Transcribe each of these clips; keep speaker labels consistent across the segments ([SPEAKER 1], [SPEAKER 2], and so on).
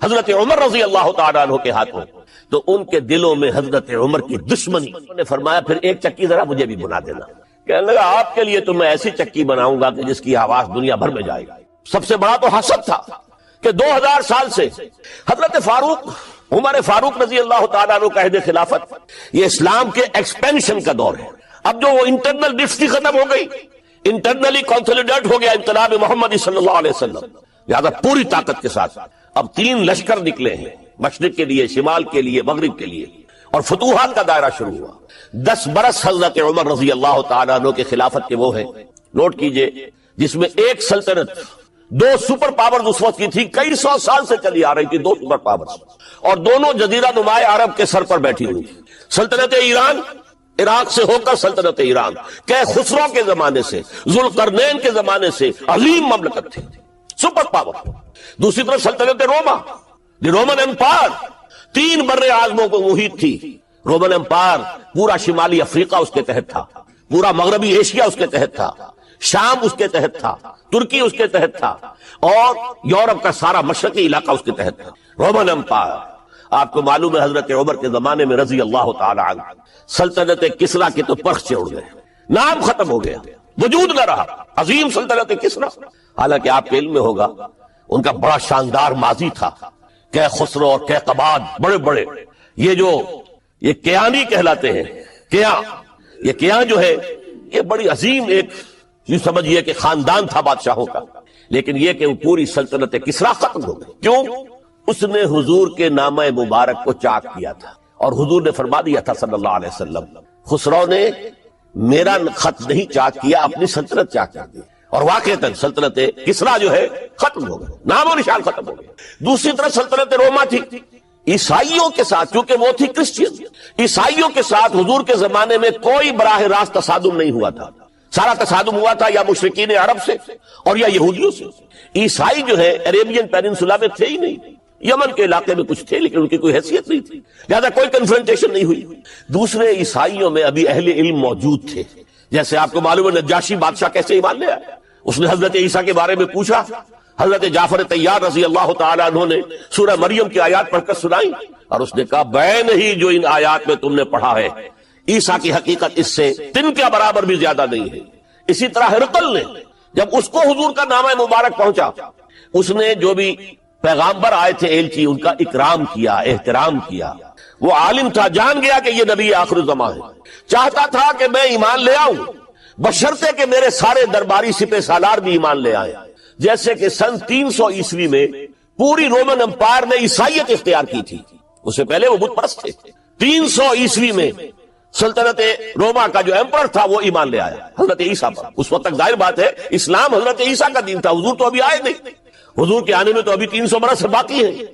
[SPEAKER 1] حضرت عمر رضی اللہ تعالیٰ عنہ کے ہاتھوں، تو ان کے دلوں میں حضرت عمر کی دشمنی. انہوں نے فرمایا پھر ایک چکی ذرا مجھے بھی بنا دینا. کہنے لگا آپ کے لیے تو میں ایسی چکی بناؤں گا کہ جس کی آواز دنیا بھر میں جائے گا. سب سے بڑا تو حسد تھا کہ 2000 سال سے حضرت فاروق، عمر فاروق رضی اللہ تعالیٰ عنہ کا عہد خلافت، یہ اسلام کے ایکسپینشن کا دور ہے. اب جو وہ انٹرنل ڈفٹی ختم ہو گئی، انٹرنلی کنسولیڈیٹ ہو گیا انقلاب محمدی صلی اللہ علیہ وسلم، لہذا پوری طاقت کے ساتھ اب 3 لشکر نکلے ہیں، مشرق کے لیے، شمال کے لیے، مغرب کے لیے، اور فتوحات کا دائرہ شروع ہوا. 10 برس حضرت عمر رضی اللہ تعالیٰ عنہ کے خلافت کے وہ ہیں، نوٹ کیجئے، جس میں ایک سلطنت 2 سپر پاورز اس وقت کی تھی، کئی 100 سال سے چلی آ رہی تھی 2 سپر پاورز، اور دونوں جزیرہ نمائے عرب کے سر پر بیٹھی ہوئی تھی. سلطنت ایران، عراق سے ہو کر سلطنت ایران، کہ خسرو کے زمانے سے، ذوالقرنین کے زمانے سے عظیم مملکت تھی، سپر پاور. دوسری طرف سلطنت روما، دی رومن امپائر، 3 بر اعظموں کو محیط تھی. رومن امپائر پورا شمالی افریقہ اس کے تحت تھا، پورا مغربی ایشیا اس کے تحت تھا، شام اس کے تحت تھا، ترکی اس کے تحت تھا، اور یورپ کا سارا مشرقی علاقہ اس کے تحت تھا. Roman empire. آپ کو معلوم ہے حضرت عمر کے زمانے میں رضی اللہ تعالی عنہ سلطنت کسریٰ کے تو پرخچے اڑ گئے، نام ختم ہو گیا، وجود نہ رہا. عظیم سلطنت کسریٰ، حالانکہ آپ کے علم میں ہوگا ان کا بڑا شاندار ماضی تھا. کہ خسرو اور کہ قباد، بڑے بڑے یہ کیانی کہلاتے ہیں. یہ کیان جو ہے یہ بڑی عظیم ایک یوں سمجھیے کہ خاندان تھا بادشاہوں کا. لیکن یہ کہ وہ پوری سلطنت کسریٰ ختم ہو گئی. کیوں؟ اس نے حضور کے نامہ مبارک کو چاک کیا تھا، اور حضور نے فرما دیا تھا صلی اللہ علیہ وسلم، خسرو نے میرا خط نہیں چاک کیا، اپنی سلطنت چاک کر دی. اور واقعتاً سلطنت کسریٰ جو ہے ختم ہو گئی، نام و نشان ختم ہو گئے. دوسری طرف سلطنت روما تھی، عیسائیوں کے ساتھ، چونکہ وہ تھی کرسچین، عیسائیوں کے ساتھ حضور کے زمانے میں کوئی براہ راست تصادم نہیں ہوا تھا. سارا تصادم ہوا تھا یا مشرکین عرب سے اور یا یہودیوں سے. عیسائی جو ہے عریبین پیننسولا میں تھے ہی نہیں، یمن کے علاقے میں کچھ تھے لیکن ان کی کوئی حیثیت نہیں تھی، لہذا کوئی کنفرنٹیشن نہیں ہوئی. دوسرے عیسائیوں میں ابھی اہل علم موجود تھے. جیسے آپ کو معلوم ہے نجاشی بادشاہ کیسے ایمان لے آیا، اس نے حضرت عیسیٰ کے بارے میں پوچھا. حضرت جعفر طیار رضی اللہ تعالیٰ عنہ نے سورہ مریم کی آیات پڑھ کر سنائی، اور اس نے کہا بے نہیں جو ان آیات میں تم نے پڑھا ہے، عیسیٰ کی حقیقت اس سے 3 کے برابر بھی زیادہ نہیں ہے. اسی طرح ہرقل نے جب اس کو حضور کا نامہ مبارک پہنچا، اس نے جو بھی پیغامبر آئے تھے ایلچی، ان کا اکرام کیا، احترام کیا. وہ عالم تھا، جان گیا کہ یہ نبی آخر الزمان ہے، چاہتا تھا کہ میں ایمان لے آؤں بشرطے کہ میرے سارے درباری سپہ سالار بھی ایمان لے آئے. جیسے کہ سن 300 عیسوی میں پوری رومن امپائر نے عیسائیت اختیار کی تھی، اس سے پہلے وہ بت پرست تھے. 300 عیسوی میں سلطنت روما کا جو ایمپرر تھا وہ ایمان لے آیا حضرت عیسیٰ پر. اس وقت تک ظاہر بات ہے اسلام حضرت عیسیٰ کا دین تھا، حضور تو ابھی آئے نہیں، حضور کے آنے میں تو ابھی 300 برس باقی ہے.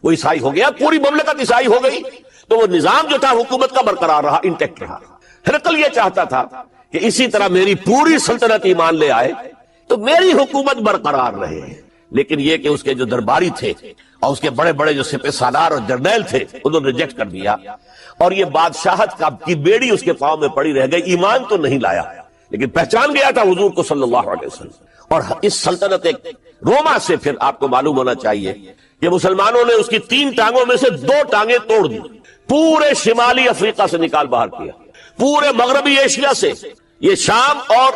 [SPEAKER 1] وہ عیسائی ہو گیا، پوری مملکت عیسائی ہو گئی، تو وہ نظام جو تھا حکومت کا برقرار رہا، انٹیکٹ رہا. ہرقل یہ چاہتا تھا کہ اسی طرح میری پوری سلطنت ایمان لے آئے تو میری حکومت برقرار رہے. لیکن یہ کہ اس کے جو درباری تھے اور اس کے بڑے بڑے جو سپہ سالار اور جرنیل تھے انہوں نے ریجیکٹ کر دیا، اور یہ بادشاہت کی بیڑی اس کے پاؤں میں پڑی رہ گئی. ایمان تو نہیں لایا لیکن پہچان گیا تھا حضور کو صلی اللہ علیہ وسلم. اور اس سلطنت روما سے پھر آپ کو معلوم ہونا چاہیے کہ مسلمانوں نے اس کی 3 ٹانگوں میں سے 2 ٹانگیں توڑ دی، پورے شمالی افریقہ سے نکال باہر کیا، پورے مغربی ایشیا سے یہ شام اور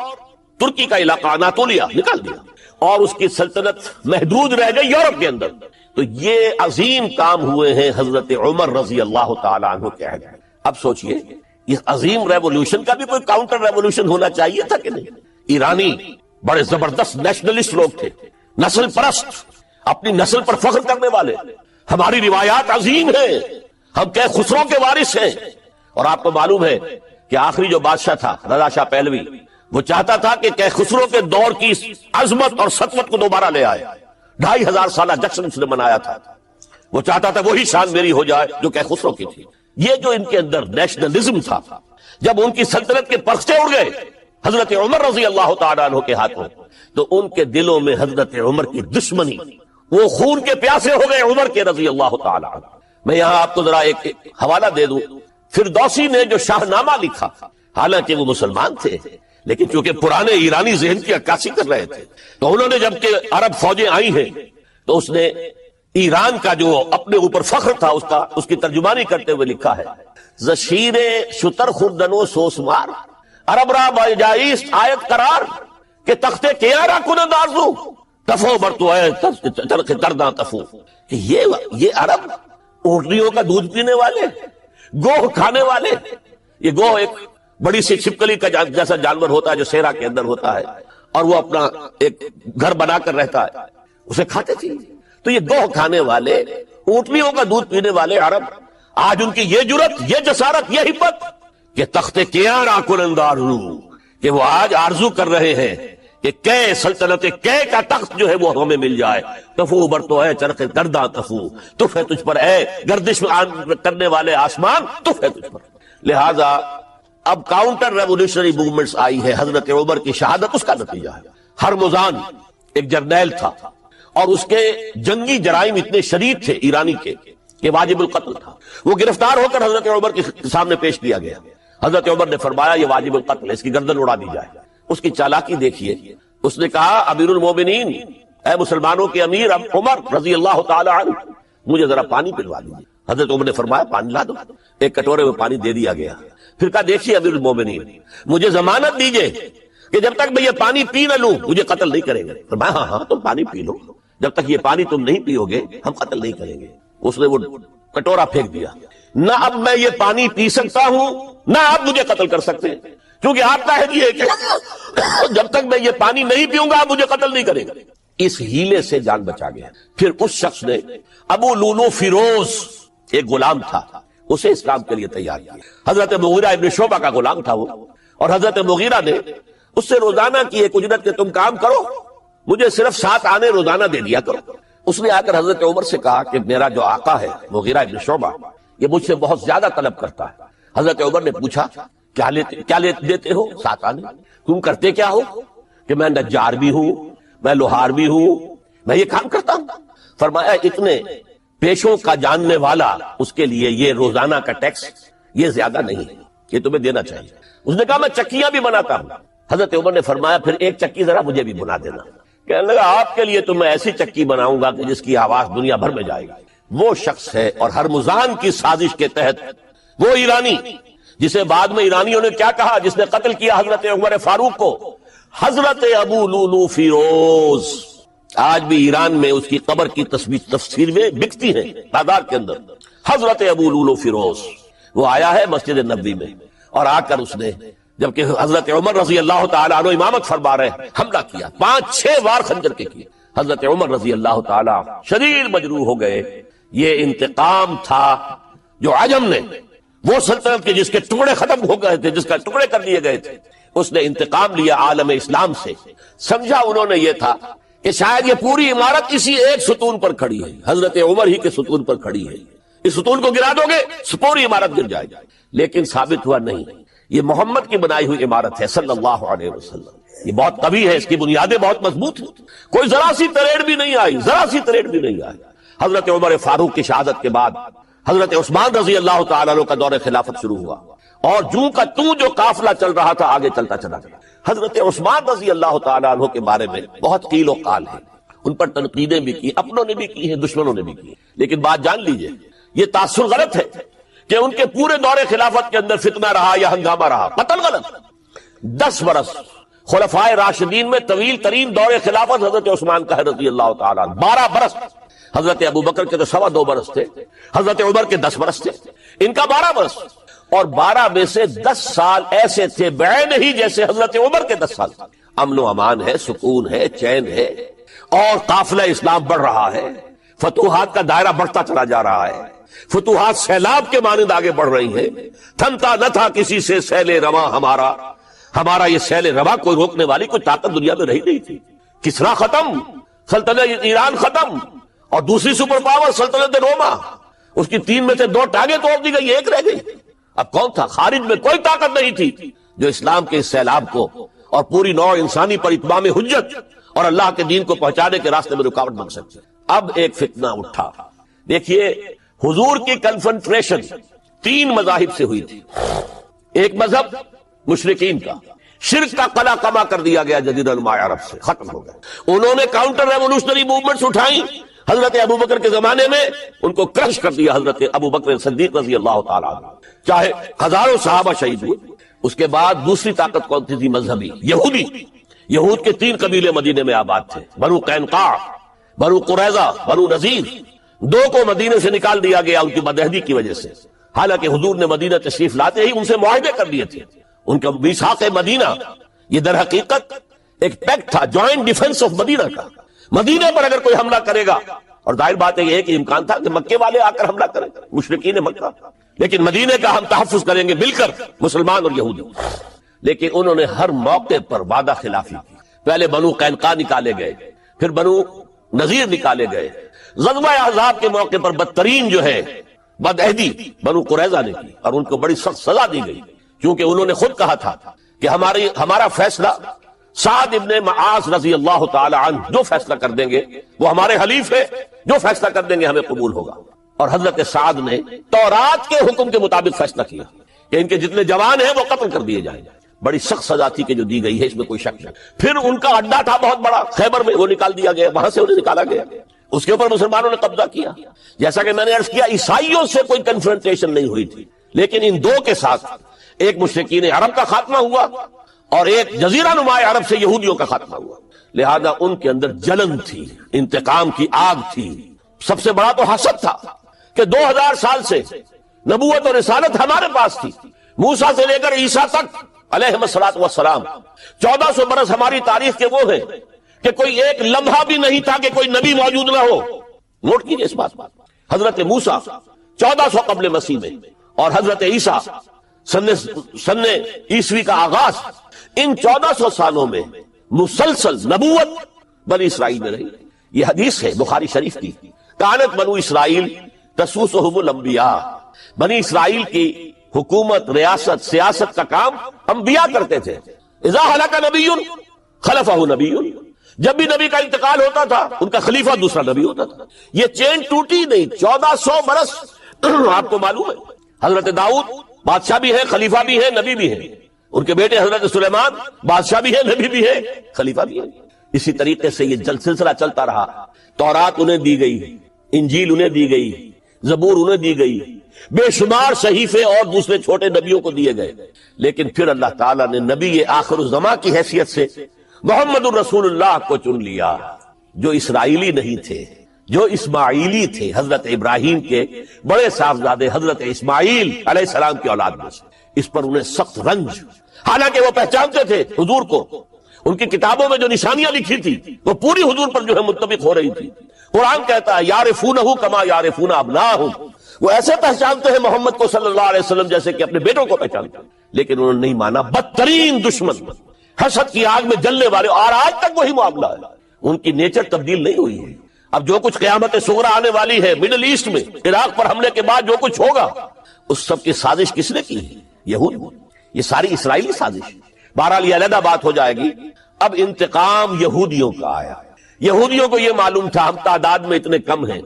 [SPEAKER 1] ترکی کا علاقہ اناطولیہ نکال دیا، اور اس کی سلطنت محدود رہ گئی یورپ کے اندر. تو یہ عظیم کام ہوئے ہیں حضرت عمر رضی اللہ تعالی عنہ کے عہد میں. اب سوچئے اس عظیم ریولوشن کا بھی کوئی کاؤنٹر ریولوشن ہونا چاہیے تھا کہ نہیں. ایرانی بڑے زبردست نیشنلسٹ لوگ تھے، نسل پرست، اپنی نسل پر فخر کرنے والے. ہماری روایات عظیم ہیں، ہم کہ خسرو کے وارث ہیں. اور آپ کو معلوم ہے کہ آخری جو بادشاہ تھا رضا شاہ پہلوی، وہ چاہتا تھا کہ خسرو کے دور کی عظمت اور سطوت کو دوبارہ لے آئے. 2500 سالہ جشن اس نے منایا تھا، وہ چاہتا تھا وہی شان میری ہو جائے جو کہ خسرو کی تھی. یہ جو ان کے اندر نیشنلزم تھا، جب ان کی سلطنت کے پرخچے اڑ گئے حضرت عمر رضی اللہ تعالیٰ عنہ کے ہاتھوں، تو ان کے دلوں میں حضرت عمر کی دشمنی، وہ خون کے پیاسے ہو گئے عمر کے رضی اللہ تعالیٰ عنہ. میں یہاں آپ کو ذرا ایک حوالہ دے دوں. فردوسی نے جو شاہ نامہ لکھا، حالانکہ وہ مسلمان تھے لیکن چونکہ پرانے ایرانی ذہن کی عکاسی کر رہے تھے، تو انہوں نے جب کہ عرب فوجیں آئی ہیں تو اس نے ایران کا جو اپنے اوپر فخر تھا اس کی ترجمانی کرتے ہوئے لکھا ہے، زشیر شتر خوردنو سوسمار عرب را بجائیست آیت قرار کہ تختے کیا را کنند آرزو تفو برتو ہے چرخ ترداں تفو، کہ یہ عرب اونٹنیوں کا دودھ پینے والے، گوہ کھانے والے، یہ گوہ ایک بڑی سی چھپکلی کا جیسا جانور ہوتا ہے جو صحرا کے اندر ہوتا ہے اور وہ اپنا ایک گھر بنا کر رہتا ہے، اسے کھاتے تھے۔ تو یہ گوہ کھانے والے، اونٹنیوں کا دودھ پینے والے عرب، آج ان کی یہ جرت، یہ جسارت، یہ ہمت کہ تختے کیا را کنند آرزو، کہ وہ آج آرزو کر رہے ہیں کہ کئے سلطنت کئے کا تخت جو ہے وہ ہمیں مل جائے۔ تفو برتو ہے چرخ ترداں تفو، تف ہے تجھ پر اے گردش کرنے والے آسمان، تف ہے تجھ پر۔ لہذا اب کاؤنٹر ریولیوشنری موومنٹس آئی ہے، حضرت عمر کی شہادت اس کا نتیجہ ہے۔ ہرمزان ایک جرنیل تھا اور اس کے جنگی جرائم اتنے شدید تھے ایرانی کے کہ واجب القتل تھا، وہ گرفتار ہو کر حضرت عمر کے سامنے پیش کیا گیا۔ حضرت عمر نے فرمایا یہ واجب القتل ہے، اس کی گردن اڑا دی جائے۔ اس کی چالاکی دیکھیے، اس نے کہا امیر المومنین، اے مسلمانوں کے امیر عمر رضی اللہ تعالی عنہ، مجھے ذرا پانی پلوا دیجیے۔ حضرت عمر نے فرمایا پانی لا دو، ایک کٹورے میں پانی دے دیا گیا۔ پھر کہا دیکھیے امیر المومنین، مجھے ضمانت دیجیے کہ جب تک میں یہ پانی پی نہ لوں مجھے قتل نہیں کریں گے۔ فرمایا ہاں ہاں تم پانی پی لو، جب تک یہ پانی تم نہیں پیو گے ہم قتل نہیں کریں گے۔ اس نے وہ کٹورا پھینک دیا، نہ اب میں یہ پانی پی سکتا ہوں نہ آپ مجھے قتل کر سکتے ہیں، کیونکہ آپ کا ہے کہ جب تک میں یہ پانی نہیں پیوں گا آپ مجھے قتل نہیں کریں گے۔ اس ہیلے سے جان بچا گیا۔ پھر اس شخص نے ابو لولو فیروز، ایک غلام تھا، اسے اسلام کے لیے تیار کیا۔ حضرت مغیرہ ابن شعبہ کا غلام تھا وہ، اور حضرت مغیرہ نے اس سے روزانہ کی ایک اجرت کہ تم کام کرو، مجھے صرف 7 آنے روزانہ دے دیا کرو۔ اس نے آ کر حضرت عمر سے کہا کہ میرا جو آقا ہے مغیرہ ابن شعبہ یہ مجھ سے بہت زیادہ طلب کرتا ہے۔ حضرت عمر نے پوچھا کیا دیتے ہو؟ 7 آنے۔ تم کرتے کیا ہو؟ کہ میں نجار بھی ہوں، میں لوہار بھی ہوں، میں یہ کام کرتا ہوں۔ فرمایا اتنے پیشوں کا جاننے والا اس کے لیے یہ روزانہ کا ٹیکس یہ زیادہ نہیں ہے، یہ تمہیں دینا چاہیے۔ اس نے کہا میں چکیاں بھی بناتا ہوں۔ حضرت عمر نے فرمایا پھر ایک چکی ذرا مجھے بھی بنا دینا۔ کہنے لگا آپ کے لیے تو میں ایسی چکی بناؤں گا کہ جس کی آواز دنیا بھر میں جائے گا۔ وہ شخص ہے اور ہرمزان کی سازش کے تحت وہ ایرانی جسے بعد میں ایرانیوں نے کیا کہا، جس نے قتل کیا حضرت عمر فاروق کو، حضرت ابو لولو فیروز۔ آج بھی ایران میں اس کی قبر کی تصویریں بکتی ہیں بازار کے اندر۔ حضرت ابو لولو فیروز وہ آیا ہے مسجد نبوی میں، اور آ کر اس نے جبکہ حضرت عمر رضی اللہ تعالیٰ عنہ امامت فرما رہے حملہ کیا، 5-6 وار خنجر کے کیے۔ حضرت عمر رضی اللہ تعالیٰ شدید مجروح ہو گئے۔ یہ انتقام تھا جو عجم نے، وہ سلطنت کے جس کے ٹکڑے ختم ہو گئے تھے، جس کا ٹکڑے کر دیے گئے تھے، اس نے انتقام لیا عالم اسلام سے۔ سمجھا انہوں نے یہ تھا کہ شاید یہ پوری عمارت اسی ایک ستون پر کھڑی ہے، حضرت عمر ہی کے ستون پر کھڑی ہے، اس ستون کو گرا دو گے پوری عمارت گر جائے گی۔ لیکن ثابت ہوا نہیں، یہ محمد کی بنائی ہوئی عمارت ہے صلی اللہ علیہ وسلم، یہ بہت قوی ہے، اس کی بنیادیں بہت مضبوط ہیں، کوئی ذرا سی تریڑ بھی نہیں آئی، ذرا سی تریڑ بھی نہیں آئی۔ حضرت عمر فاروق کی شہادت کے بعد حضرت عثمان رضی اللہ تعالیٰ عنہ کا دور خلافت شروع ہوا، اور جوں کا تو جو قافلہ چل رہا تھا آگے چلتا چلا گیا۔ حضرت عثمان رضی اللہ تعالیٰ عنہ کے بارے میں بہت قیل و قال ہے، ان پر تنقیدیں بھی کی، اپنوں نے بھی کی ہیں، دشمنوں نے بھی کی، لیکن بات جان لیجئے یہ تاثر غلط ہے کہ ان کے پورے دور خلافت کے اندر فتنہ رہا یا ہنگامہ رہا، قتل غلط۔ 10 برس خلفائے راشدین میں طویل ترین دور خلافت حضرت عثمان کا ہے رضی اللہ تعالیٰ عنہ، 12 برس۔ حضرت ابو بکر کے تو 2.25 برس تھے، حضرت عمر کے 10 برس تھے، ان کا 12 برس، اور 12 میں سے 10 سال ایسے تھے بعین ہی جیسے حضرت عمر کے 10 سال۔ امن و امان ہے، سکون ہے، چین ہے، اور قافلہ اسلام بڑھ رہا ہے، فتوحات کا دائرہ بڑھتا چلا جا رہا ہے، فتوحات سیلاب کے مانند آگے بڑھ رہی ہیں۔ تھمتا نہ تھا کسی سے سیل رواں ہمارا یہ سیل رواں کوئی روکنے والی کوئی طاقت دنیا میں رہی نہیں تھی۔ کسرا ختم، سلطنت ایران ختم، اور دوسری سپر پاور سلطنت روما، اس کی 3 میں سے 2 ٹانگیں توڑ دی گئی، 1 رہ گئی۔ اب کون تھا؟ خارج میں کوئی طاقت نہیں تھی جو اسلام کے اس سیلاب کو اور پوری نوع انسانی پر اتمام حجت اور اللہ کے دین کو پہنچانے کے راستے میں رکاوٹ بن سکتے۔ اب ایک فتنہ اٹھا۔ دیکھیے حضور کی کنفنٹریشن 3 مذاہب سے ہوئی تھی۔ ایک مذہب مشرکین کا، شرک کا قلع کما کر دیا گیا جزیرہ نما عرب سے، ختم ہو گیا۔ انہوں نے کاؤنٹر ریولوشنری موومنٹس اٹھائیں، حضرت ابو بکر کے زمانے میں ان کو کرش کر دیا حضرت ابو بکر صدیق رضی اللہ تعالیٰ عنہ، چاہے ہزاروں صحابہ شہید ہوئے۔ اس کے بعد دوسری طاقت کون تھی؟ مذہبی، یہودی۔ یہود کے 3 قبیلے مدینے میں آباد تھے، بنو قینقاع، بنو قریظہ، بنو نذیر۔ 2 کو مدینے سے نکال دیا گیا ان کی بدعہدی کی وجہ سے، حالانکہ حضور نے مدینہ تشریف لاتے ہی ان سے معاہدے کر لیے تھے۔ ان کا میثاق مدینہ یہ در حقیقت ایک پیکٹ تھا، جوائنٹ ڈیفنس آف مدینہ کا۔ مدینے پر اگر کوئی حملہ کرے گا، اور ظاہر بات ہے یہ کہ امکان تھا کہ مکے والے آ کر حملہ کریں، مشرکین مکہ، لیکن مدینے کا ہم تحفظ کریں گے مل کر، مسلمان اور یہودی۔ لیکن انہوں نے ہر موقع پر وعدہ خلافی کی۔ پہلے بنو قینقاع نکالے گئے، پھر بنو نذیر نکالے گئے۔ غزوہ احزاب کے موقع پر بدترین جو ہے بدعہدی بنو قریظہ نے کی، اور ان کو بڑی سخت سزا دی گئی، کیونکہ انہوں نے خود کہا تھا کہ ہمارا فیصلہ سعد ابن معاذ رضی اللہ تعالی عنہ جو فیصلہ کر دیں گے وہ ہمارے حلیف ہے، جو فیصلہ کر دیں گے ہمیں قبول ہوگا۔ اور حضرت سعد نے تورات کے حکم کے مطابق فیصلہ کیا کہ ان کے جتنے جوان ہیں وہ قتل کر دیے جائیں۔ بڑی سخت سزا تھی کہ جو دی گئی ہے، اس میں کوئی شک نہیں۔ پھر ان کا اڈا تھا بہت بڑا خیبر میں، وہ نکال دیا گیا، وہاں سے انہیں نکالا گیا، اس کے اوپر مسلمانوں نے قبضہ کیا۔ جیسا کہ میں نے عرض کیا، عیسائیوں سے کوئی کنفرنٹیشن نہیں ہوئی تھی، لیکن ان 2 کے ساتھ ایک مشرکین عرب کا خاتمہ ہوا اور ایک جزیرہ نما عرب سے یہودیوں کا خاتمہ ہوا۔ لہذا ان کے اندر جلن تھی، انتقام کی آگ تھی۔ سب سے بڑا تو حسد تھا کہ 2000 سال سے نبوت اور رسالت ہمارے پاس تھی، موسیٰ سے لے کر عیسیٰ تک علیہ الصلوۃ والسلام۔ 1400 برس ہماری تاریخ کے وہ ہیں کہ کوئی ایک لمحہ بھی نہیں تھا کہ کوئی نبی موجود نہ ہو۔ نوٹ کیجئے اس بات۔ حضرت موسیٰ 1400 قبل مسیح میں، اور حضرت عیسیٰ سن عیسوی کا آغاز، ان 1400 سالوں میں مسلسل نبوت بنی اسرائیل میں رہی۔ یہ حدیث ہے بخاری شریف کی، کانت بنو اسرائیل تسوسہم الانبیاء، بنی اسرائیل کی حکومت، ریاست، سیاست کا کام انبیاء کرتے تھے۔ اذا ہلک نبی خلفہ نبی، جب بھی نبی کا انتقال ہوتا تھا ان کا خلیفہ دوسرا نبی ہوتا تھا۔ یہ چین ٹوٹی نہیں 1400 برس۔ آپ کو معلوم ہے حضرت داؤد بادشاہ بھی ہے، خلیفہ بھی ہے، نبی بھی ہے۔ ان کے بیٹے حضرت سلیمان بادشاہ بھی ہے، نبی بھی ہے، خلیفہ بھی ہے۔ اسی طریقے سے یہ سلسلہ چلتا رہا۔ تورات انہیں دی گئی، انجیل انہیں دی گئی، زبور انہیں دی گئی، بے شمار صحیفے اور دوسرے چھوٹے نبیوں کو دیے گئے۔ لیکن پھر اللہ تعالیٰ نے نبی آخر الزماں کی حیثیت سے محمد الرسول اللہ کو چن لیا، جو اسرائیلی نہیں تھے، جو اسماعیلی تھے، حضرت ابراہیم کے بڑے صاحبزادے حضرت اسماعیل علیہ السلام کی اولاد میں سے۔ اس پر انہیں سخت رنج، حالانکہ وہ پہچانتے تھے حضور کو، ان کی کتابوں میں جو نشانیاں لکھی تھی وہ پوری حضور پر جو ہے متفق ہو رہی تھی۔ قرآن کہتا ہے یعرفونہ کما یعرفون ابناءہم، وہ ایسے پہچانتے ہیں محمد کو صلی اللہ علیہ وسلم جیسے کہ اپنے بیٹوں کو پہچانتے ہیں۔ لیکن انہوں نے نہیں مانا، بدترین دشمن، حسد کی آگ میں جلنے والے، اور آج تک وہی معاملہ ہے۔ ان کی نیچر تبدیل نہیں ہوئی ہے۔ اب جو کچھ قیامت صغریٰ آنے والی ہے مڈل ایسٹ میں، عراق پر حملے کے بعد جو کچھ ہوگا، اس سب کی سازش کس نے کی ہے؟ یہود۔ یہ ساری اسرائیلی سازش۔ بہرحال یہ علیحدہ بات ہو جائے گی۔ اب انتقام یہودیوں کا آیا۔ یہودیوں کو یہ معلوم تھا ہم تعداد میں اتنے کم ہیں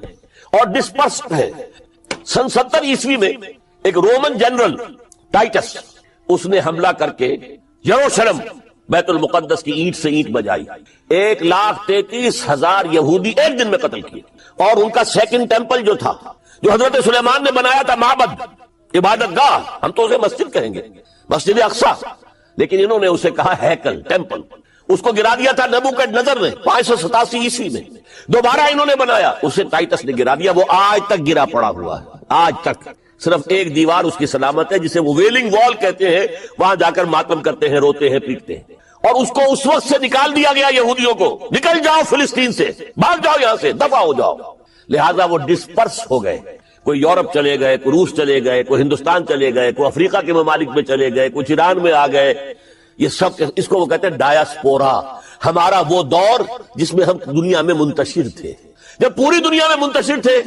[SPEAKER 1] اور ڈسپرسڈ ہیں۔ سن 70 عیسوی میں ایک رومن جنرل ٹائٹس، اس نے حملہ کر کے یروشلم بیت المقدس کی اینٹ سے اینٹ بجائی۔ 1,33,000 یہودی ایک دن میں قتل کیے، اور ان کا سیکنڈ ٹیمپل جو تھا، جو حضرت سلیمان نے بنایا تھا، معبد، عبادت گاہ، ہم تو اسے مسجد کہیں گے، مسجد اقصیٰ، لیکن انہوں نے اسے کہا ہیکل، ٹیمپل، اس کو گرا دیا تھا نبوکڈنیزر نے 587 عیسوی میں۔ دوبارہ انہوں نے بنایا، اسے ٹائٹس نے گرا دیا، وہ آج تک گرا پڑا ہوا ہے، آج تک۔ صرف ایک دیوار اس کی سلامت ہے جسے وہ ویلنگ وال کہتے ہیں، وہاں جا کر ماتم کرتے ہیں، روتے ہیں، پیٹتے ہیں۔ اور اس کو اس وقت سے نکال دیا گیا یہودیوں کو، نکل جاؤ فلسطین سے، بھاگ جاؤ یہاں سے، دفع ہو جاؤ۔ لہذا وہ ڈسپرس ہو گئے، کوئی یورپ چلے گئے، کوئی روس چلے گئے، کوئی ہندوستان چلے گئے، کوئی افریقہ کے ممالک میں چلے گئے، کچھ ایران میں آ گئے۔ یہ سب، اس کو وہ کہتے ہیں ڈایاسپورا، ہمارا وہ دور جس میں ہم دنیا میں منتشر تھے۔ جب پوری دنیا میں منتشر تھے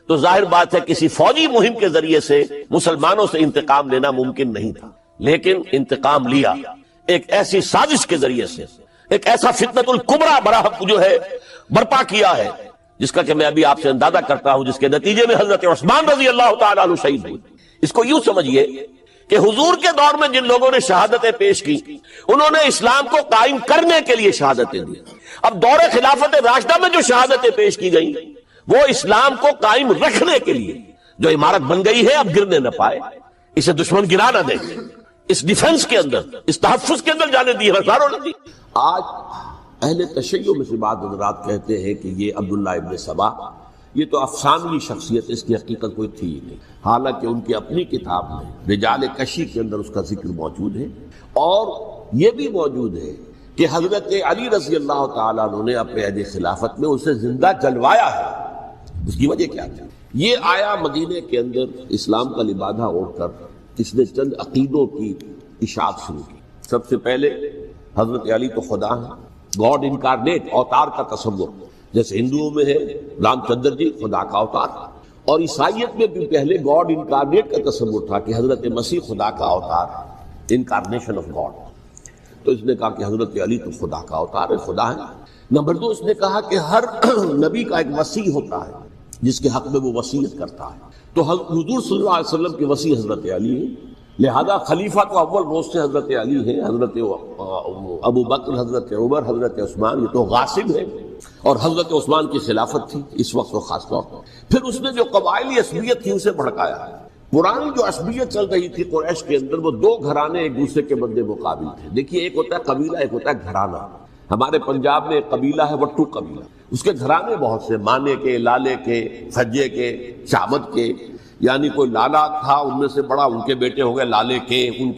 [SPEAKER 1] تو ظاہر بات ہے کسی فوجی مہم کے ذریعے سے مسلمانوں سے انتقام لینا ممکن نہیں تھا، لیکن انتقام لیا ایک ایسی سازش کے ذریعے سے، ایک ایسا فتنۃ الکبریٰ برحق جو ہے برپا کیا ہے، جس کا کہ میں ابھی آپ سے اندازہ کرتا ہوں، جس کے نتیجے میں حضرت عثمان رضی اللہ تعالیٰ عنہ شہید ہوئے۔ اس کو یوں سمجھیے کہ حضور کے دور میں جن لوگوں نے شہادتیں پیش کی، انہوں نے اسلام کو قائم کرنے کے لیے شہادتیں دی۔ اب دور خلافت راشدہ میں جو شہادتیں پیش کی گئیں وہ اسلام کو قائم رکھنے کے لیے جو عمارت بن گئی ہے اب گرنے نہ پائے، اسے دشمن گرا نہ دے، اس ڈیفنس کے اندر، اس تحفظ کے اندر جانے دی ہزاروں نے دی۔ آج اہل تشیع میں سے بعض حضرات کہتے ہیں کہ یہ عبداللہ ابن سبا یہ تو افسانوی شخصیت، اس کی حقیقت کوئی تھی ہی نہیں، حالانکہ ان کی اپنی کتاب میں رجال کشی کے اندر اس کا ذکر موجود ہے، اور یہ بھی موجود ہے کہ حضرت علی رضی اللہ تعالیٰ عنہ نے اپنے عہد خلافت میں اسے زندہ جلوایا ہے۔ اس کی وجہ کیا تھی؟ یہ آیا مدینے کے اندر اسلام کا لبادہ اوڑھ کر اس نے چند عقیدوں کی اشاعت شروع کی۔ سب سے پہلے حضرت علی تو خدا ہے، گاڈ انکارنیٹ، اوتار کا تصور، جیسے ہندوؤں میں ہے رام چندر جی خدا کا اوتار، اور عیسائیت میں بھی پہلے گاڈ انکارنیٹ کا تصور تھا کہ حضرت مسیح خدا کا اوتار ہے، انکارنیشن آف گاڈ۔ تو اس نے کہا کہ حضرت علی تو خدا کا اوتار ہے، خدا ہے۔ نمبر 2، اس نے کہا کہ ہر نبی کا ایک وصی ہوتا ہے جس کے حق میں وہ وصیت کرتا ہے، تو حضور صلی اللہ علیہ وسلم کے وصی حضرت علی ہیں، لہذا خلیفہ تو اول روز سے حضرت علی ہیں، حضرت ابو بکر، حضرت عمر، حضرت عثمان یہ تو غاصب ہیں، اور حضرت عثمان کی خلافت تھی اس وقت، خاص طور پر۔ پھر اس نے جو قبائلی عصبیت تھی اسے بھڑکایا۔ پرانی جو عصبیت چل رہی تھی قریش کے اندر، وہ دو گھرانے ایک دوسرے کے مد مقابل تھے۔ دیکھیے، ایک ہوتا ہے قبیلہ، ایک ہوتا ہے گھرانہ۔ ہمارے پنجاب میں ایک قبیلہ ہے وٹو قبیلہ، اس کے گھرانے بہت سے، مانے کے، لالے کے، سجے کے، شامت کے، یعنی کوئی لالا تھا ان میں سے بڑا، ان کے بیٹے ہو گئے لالے کے، ان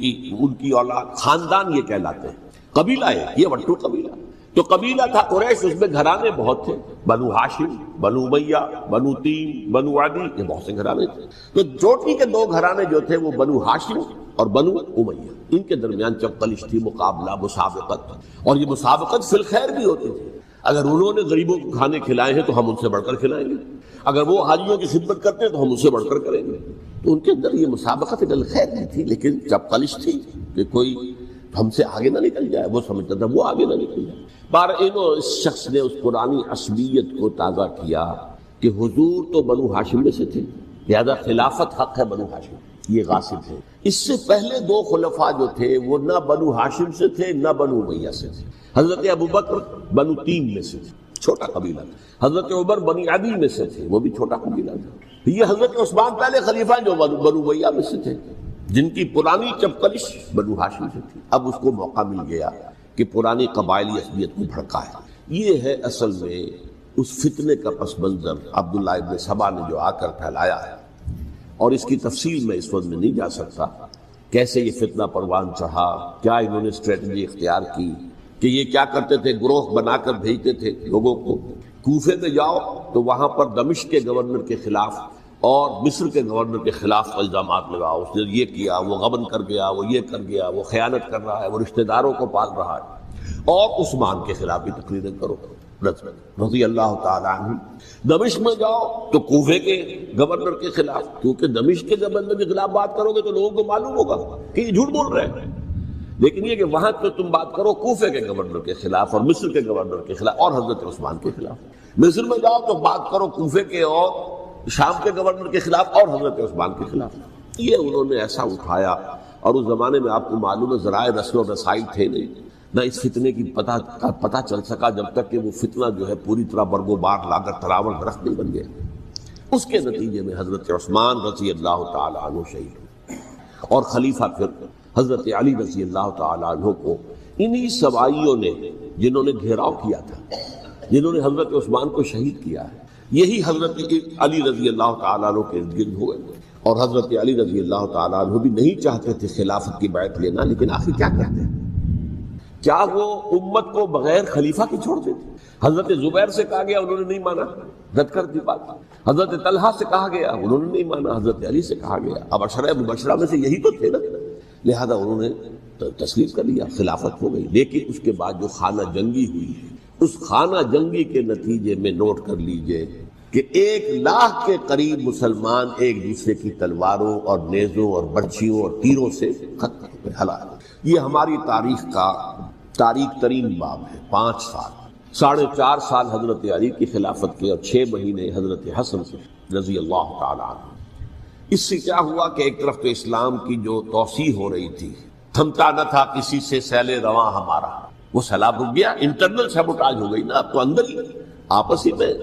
[SPEAKER 1] کی اولاد، خاندان یہ کہلاتے ہیں۔ قبیلہ ہے یہ وٹو قبیلہ۔ تو قبیلہ تھا قریش، اس میں گھرانے بہت تھے، بنو ہاشم، بنو امیہ، بنو تیم، بنو عدی، یہ بہت سے گھرانے تھے۔ تو چوٹی کے دو گھرانے جو تھے وہ بنو ہاشم اور بنو امیہ، ان کے درمیان چپقلش تھی، مقابلہ، مسابقت، اور یہ مسابقت فی الخیر بھی ہوتی تھی۔ اگر انہوں نے غریبوں کو کھانے کھلائے ہیں تو ہم ان سے بڑھ کر کھلائیں گے، اگر وہ حاجیوں کی خدمت کرتے ہیں تو ہم ان سے بڑھ کر کریں گے۔ تو ان کے اندر یہ مسابقت الخیر بھی تھی، لیکن چپقلش تھی کہ کوئی ہم سے آگے نہ نکل جائے، وہ سمجھتا تھا وہ آگے نہ نکل جائے۔ اس شخص نے اس پرانی عصبیت کو تازہ کیا کہ حضور تو بنو ہاشم میں سے تھے، لہذا خلافت حق ہے بنو ہاشم، یہ غاصب ہے۔ اس سے پہلے دو خلفاء جو تھے وہ نہ بنو ہاشم سے تھے نہ بنو امیہ سے تھے۔ حضرت ابو بکر بنو تیم میں سے تھے، چھوٹا قبیلہ تھا۔ حضرت عمر بنی عدی میں سے تھے، وہ بھی چھوٹا قبیلہ تھا۔ یہ حضرت عثمان پہلے خلیفہ جو بنو امیہ میں سے تھے، جن کی پرانی چپقلش بنو ہاشم سے تھی۔ اب اس کو موقع مل گیا کہ پرانی قبائلی عصبیت کو بھڑکائے۔ یہ ہے اصل میں اس فتنے کا پس منظر عبداللہ ابن سبا نے جو آ کر پھیلایا ہے، اور اس کی تفصیل میں اس وقت میں نہیں جا سکتا، کیسے یہ فتنہ پروان چڑھا، کیا انہوں نے اسٹریٹجی اختیار کی، کہ یہ کیا کرتے تھے، گروہ بنا کر بھیجتے تھے لوگوں کو، کوفے میں جاؤ تو وہاں پر دمشق کے گورنر کے خلاف اور مصر کے گورنر کے خلاف الزامات لگاؤ، اس نے یہ کیا، وہ غبن کر گیا، وہ یہ کر گیا، وہ خیانت کر رہا ہے، وہ رشتہ داروں کو پال رہا ہے، اور عثمان کے خلاف بھی تقریریں کرو رضی اللہ تعالیٰ عنہ۔ دمشق میں جاؤ تو کوفے کے گورنر کے خلاف، کیونکہ دمشق کے گورنر کے خلاف بات کرو گے تو لوگوں کو معلوم ہوگا کہ یہ جھوٹ بول رہے ہیں، لیکن یہ کہ وہاں تو تم بات کرو کوفے کے گورنر کے خلاف اور مصر کے گورنر کے خلاف اور حضرت عثمان کے خلاف۔ مصر میں جاؤ تو بات کرو کوفے کے اور شام کے گورنر کے خلاف اور حضرت عثمان کے خلاف۔ یہ انہوں نے ایسا اٹھایا، اور اس زمانے میں آپ کو معلوم ہے ذرائع رسل و رسائی تھے نہیں، نہ اس فتنے کی پتہ چل سکا جب تک کہ وہ فتنہ جو ہے پوری طرح برگو بار لا کر تراول درخت نہیں بن گیا۔ اس کے نتیجے میں حضرت عثمان رضی اللہ تعالیٰ عنہ شہید ہوئے، اور خلیفہ پھر حضرت علی رضی اللہ تعالیٰ عنہ کو انہی سوائیوں نے، جنہوں نے گھیراؤ کیا تھا، جنہوں نے حضرت عثمان کو شہید کیا ہے، یہی حضرت علی رضی اللہ تعالیٰ عنہ کے ارد گرد ہوئے، اور حضرت علی رضی اللہ تعالیٰ عنہ بھی نہیں چاہتے تھے خلافت کی بیعت لینا، لیکن آخر کیا کرتے ہیں؟ کیا وہ امت کو بغیر خلیفہ کے چھوڑ دیتے؟ حضرت زبیر سے کہا گیا، انہوں نے نہیں مانا، رد کر دی بات۔ حضرت طلحہ سے کہا گیا، انہوں نے نہیں مانا، حضرت علی سے کہا گیا، اب عشرہ مبشرہ میں سے یہی تو تھے نا، لہذا انہوں نے تسلیم کر لیا، خلافت ہو گئی۔ لیکن اس کے بعد جو خانہ جنگی ہوئی ہے، اس خانہ جنگی کے نتیجے میں نوٹ کر لیجئے کہ 1,00,000 کے قریب مسلمان ایک دوسرے کی تلواروں اور نیزوں اور برچھیوں اور تیروں سے ختم ہو گئے، ہلاک۔ یہ ہماری تاریخ کا تاریخ ترین باب ہے۔ 5 سال، 4.5 سال حضرت علی کی خلافت کے، اور 6 مہینے حضرت حسن کے رضی اللہ تعالیٰ عنہ۔ اس سے کیا ہوا کہ ایک طرف تو اسلام کی جو توسیع ہو رہی تھی، تھمتا نہ تھا کسی سے سیل رواں ہمارا، وہ سیلاب رک گیا، انٹرنل سیبوٹاج ہو گئی نا، اب تو اندر ہی آپس ہی میں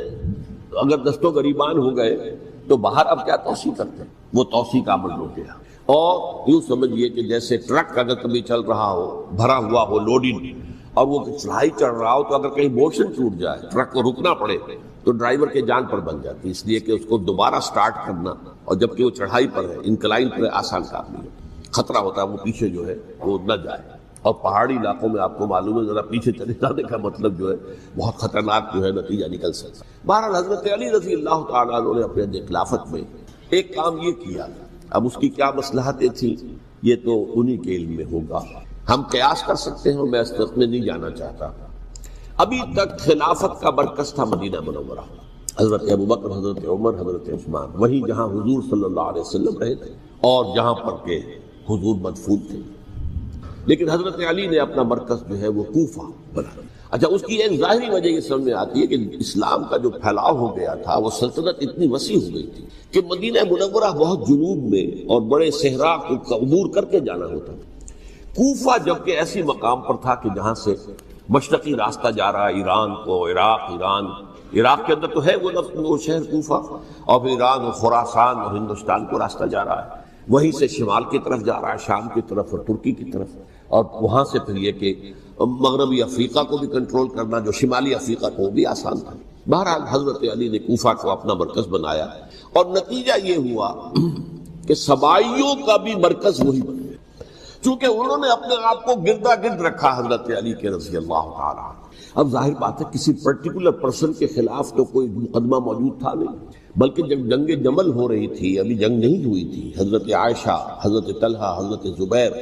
[SPEAKER 1] اگر دستوں گریبان ہو گئے تو باہر اب کیا توسیع کرتے ہیں، وہ توسیع کا عمل رک گیا۔ اور یوں سمجھیے کہ جیسے ٹرک اگر کبھی چل رہا ہو، بھرا ہوا ہو، لوڈنگ، اور وہ چڑھائی چڑھ رہا ہو، تو اگر کہیں موشن ٹوٹ جائے، ٹرک کو رکنا پڑے، تو ڈرائیور کے جان پر بن جاتی، اس لیے کہ اس کو دوبارہ سٹارٹ کرنا، اور جبکہ وہ چڑھائی پر ہے، انکلائن پر ہے، آسان کام نہیں ہے، خطرہ ہوتا ہے وہ پیچھے جو ہے وہ نہ جائے۔ اور پہاڑی علاقوں میں آپ کو معلوم ہے ذرا پیچھے چلے جانے کا مطلب جو ہے بہت خطرناک جو ہے نتیجہ نکل سکتا ہے۔ بہرحال حضرت علی رضی اللہ تعالیٰ عنہ نے اپنے خلافت میں ایک کام یہ کیا، اب اس کی کیا مصلحتیں تھیں یہ تو انہی کے علم میں ہوگا، ہم قیاس کر سکتے ہیں، میں اس طرف میں نہیں جانا چاہتا۔ ابھی تک خلافت کا مرکز تھا مدینہ منورہ، حضرت ابوبکر، حضرت عمر، حضرت عثمان، وہی جہاں حضور صلی اللہ علیہ وسلم رہے تھے اور جہاں پر کہ حضور مدفون تھے۔ لیکن حضرت علی نے اپنا مرکز جو ہے وہ کوفہ بنا۔ اچھا، اس کی ایک ظاہری وجہ یہ سمجھ میں آتی ہے کہ اسلام کا جو پھیلاؤ ہو گیا تھا، وہ سلطنت اتنی وسیع ہو گئی تھی کہ مدینہ منورہ بہت جنوب میں اور بڑے صحرا کو عبور کر کے جانا ہوتا تھا۔ کوفہ جبکہ ایسی مقام پر تھا کہ جہاں سے مشرقی راستہ جا رہا ہے ایران کو، عراق کے اندر تو ہے وہ شہر کوفہ، اور پھر ایران اور خراسان اور ہندوستان کو راستہ جا رہا ہے، وہیں سے شمال کی طرف جا رہا ہے، شام کی طرف اور ترکی کی طرف، اور وہاں سے پھر یہ کہ مغربی افریقہ کو بھی کنٹرول کرنا، جو شمالی افریقہ کو بھی آسان تھا۔ بہرحال حضرت علی نے کوفہ کو اپنا مرکز بنایا، اور نتیجہ یہ ہوا کہ سبائیوں کا بھی مرکز وہی بن گیا، چونکہ انہوں نے اپنے آپ کو گردا گرد رکھا حضرت علی کے رضی اللہ تعالیٰ۔ اب ظاہر بات ہے کسی پرٹیکولر پرسن کے خلاف تو کوئی مقدمہ موجود تھا نہیں، بلکہ جب جنگ جمل ہو رہی تھی، ابھی جنگ نہیں ہوئی تھی، حضرت عائشہ، حضرت طلحہ، حضرت زبیر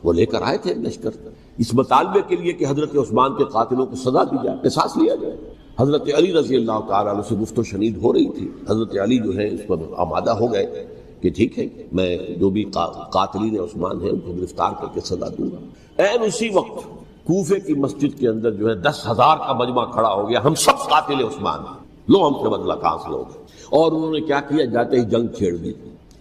[SPEAKER 1] وہ لے کر آئے تھے لشکر اس مطالبے کے لیے کہ حضرت عثمان کے قاتلوں کو سزا دی جائے، قصاص لیا جائے۔ حضرت علی رضی اللہ تعالیٰ عنہ سے گفت و شنید ہو رہی تھی، حضرت علی جو ہے اس پر آمادہ ہو گئے کہ ٹھیک ہے، میں جو بھی قاتلین عثمان ہیں ان کو گرفتار کر کے سزا دوں گا۔ عین اسی وقت کوفے کی مسجد کے اندر جو ہے 10,000 کا مجمع کھڑا ہو گیا، ہم سب قاتل عثمان ہیں، لو ہم سے بدلہ کہاں سے لوگ، اور انہوں نے کیا کیا، جاتے ہی جنگ چھیڑ دی،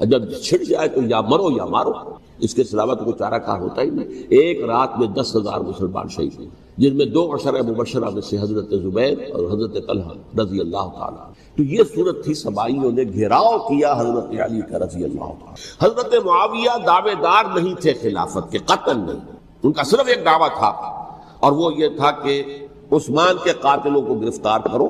[SPEAKER 1] جب چھڑ جائے تو یا مرو یا مارو، اس کے علاوہ تو کوئی چارہ کار ہوتا ہی نہیں۔ ایک رات میں 10,000 مسلمان شہید ہوئے، جن میں 2 عشرہ مبشرہ میں سے حضرت زبیر اور حضرت طلحہ رضی اللہ تعالیٰ۔ تو یہ صورت تھی، سبائیوں نے گھیراؤ کیا حضرت علی کا رضی اللہ تعالیٰ۔ حضرت معاویہ دعوے دار نہیں تھے خلافت کے، قطعاً نہیں، ان کا صرف ایک دعویٰ تھا، اور وہ یہ تھا کہ عثمان کے قاتلوں کو گرفتار کرو،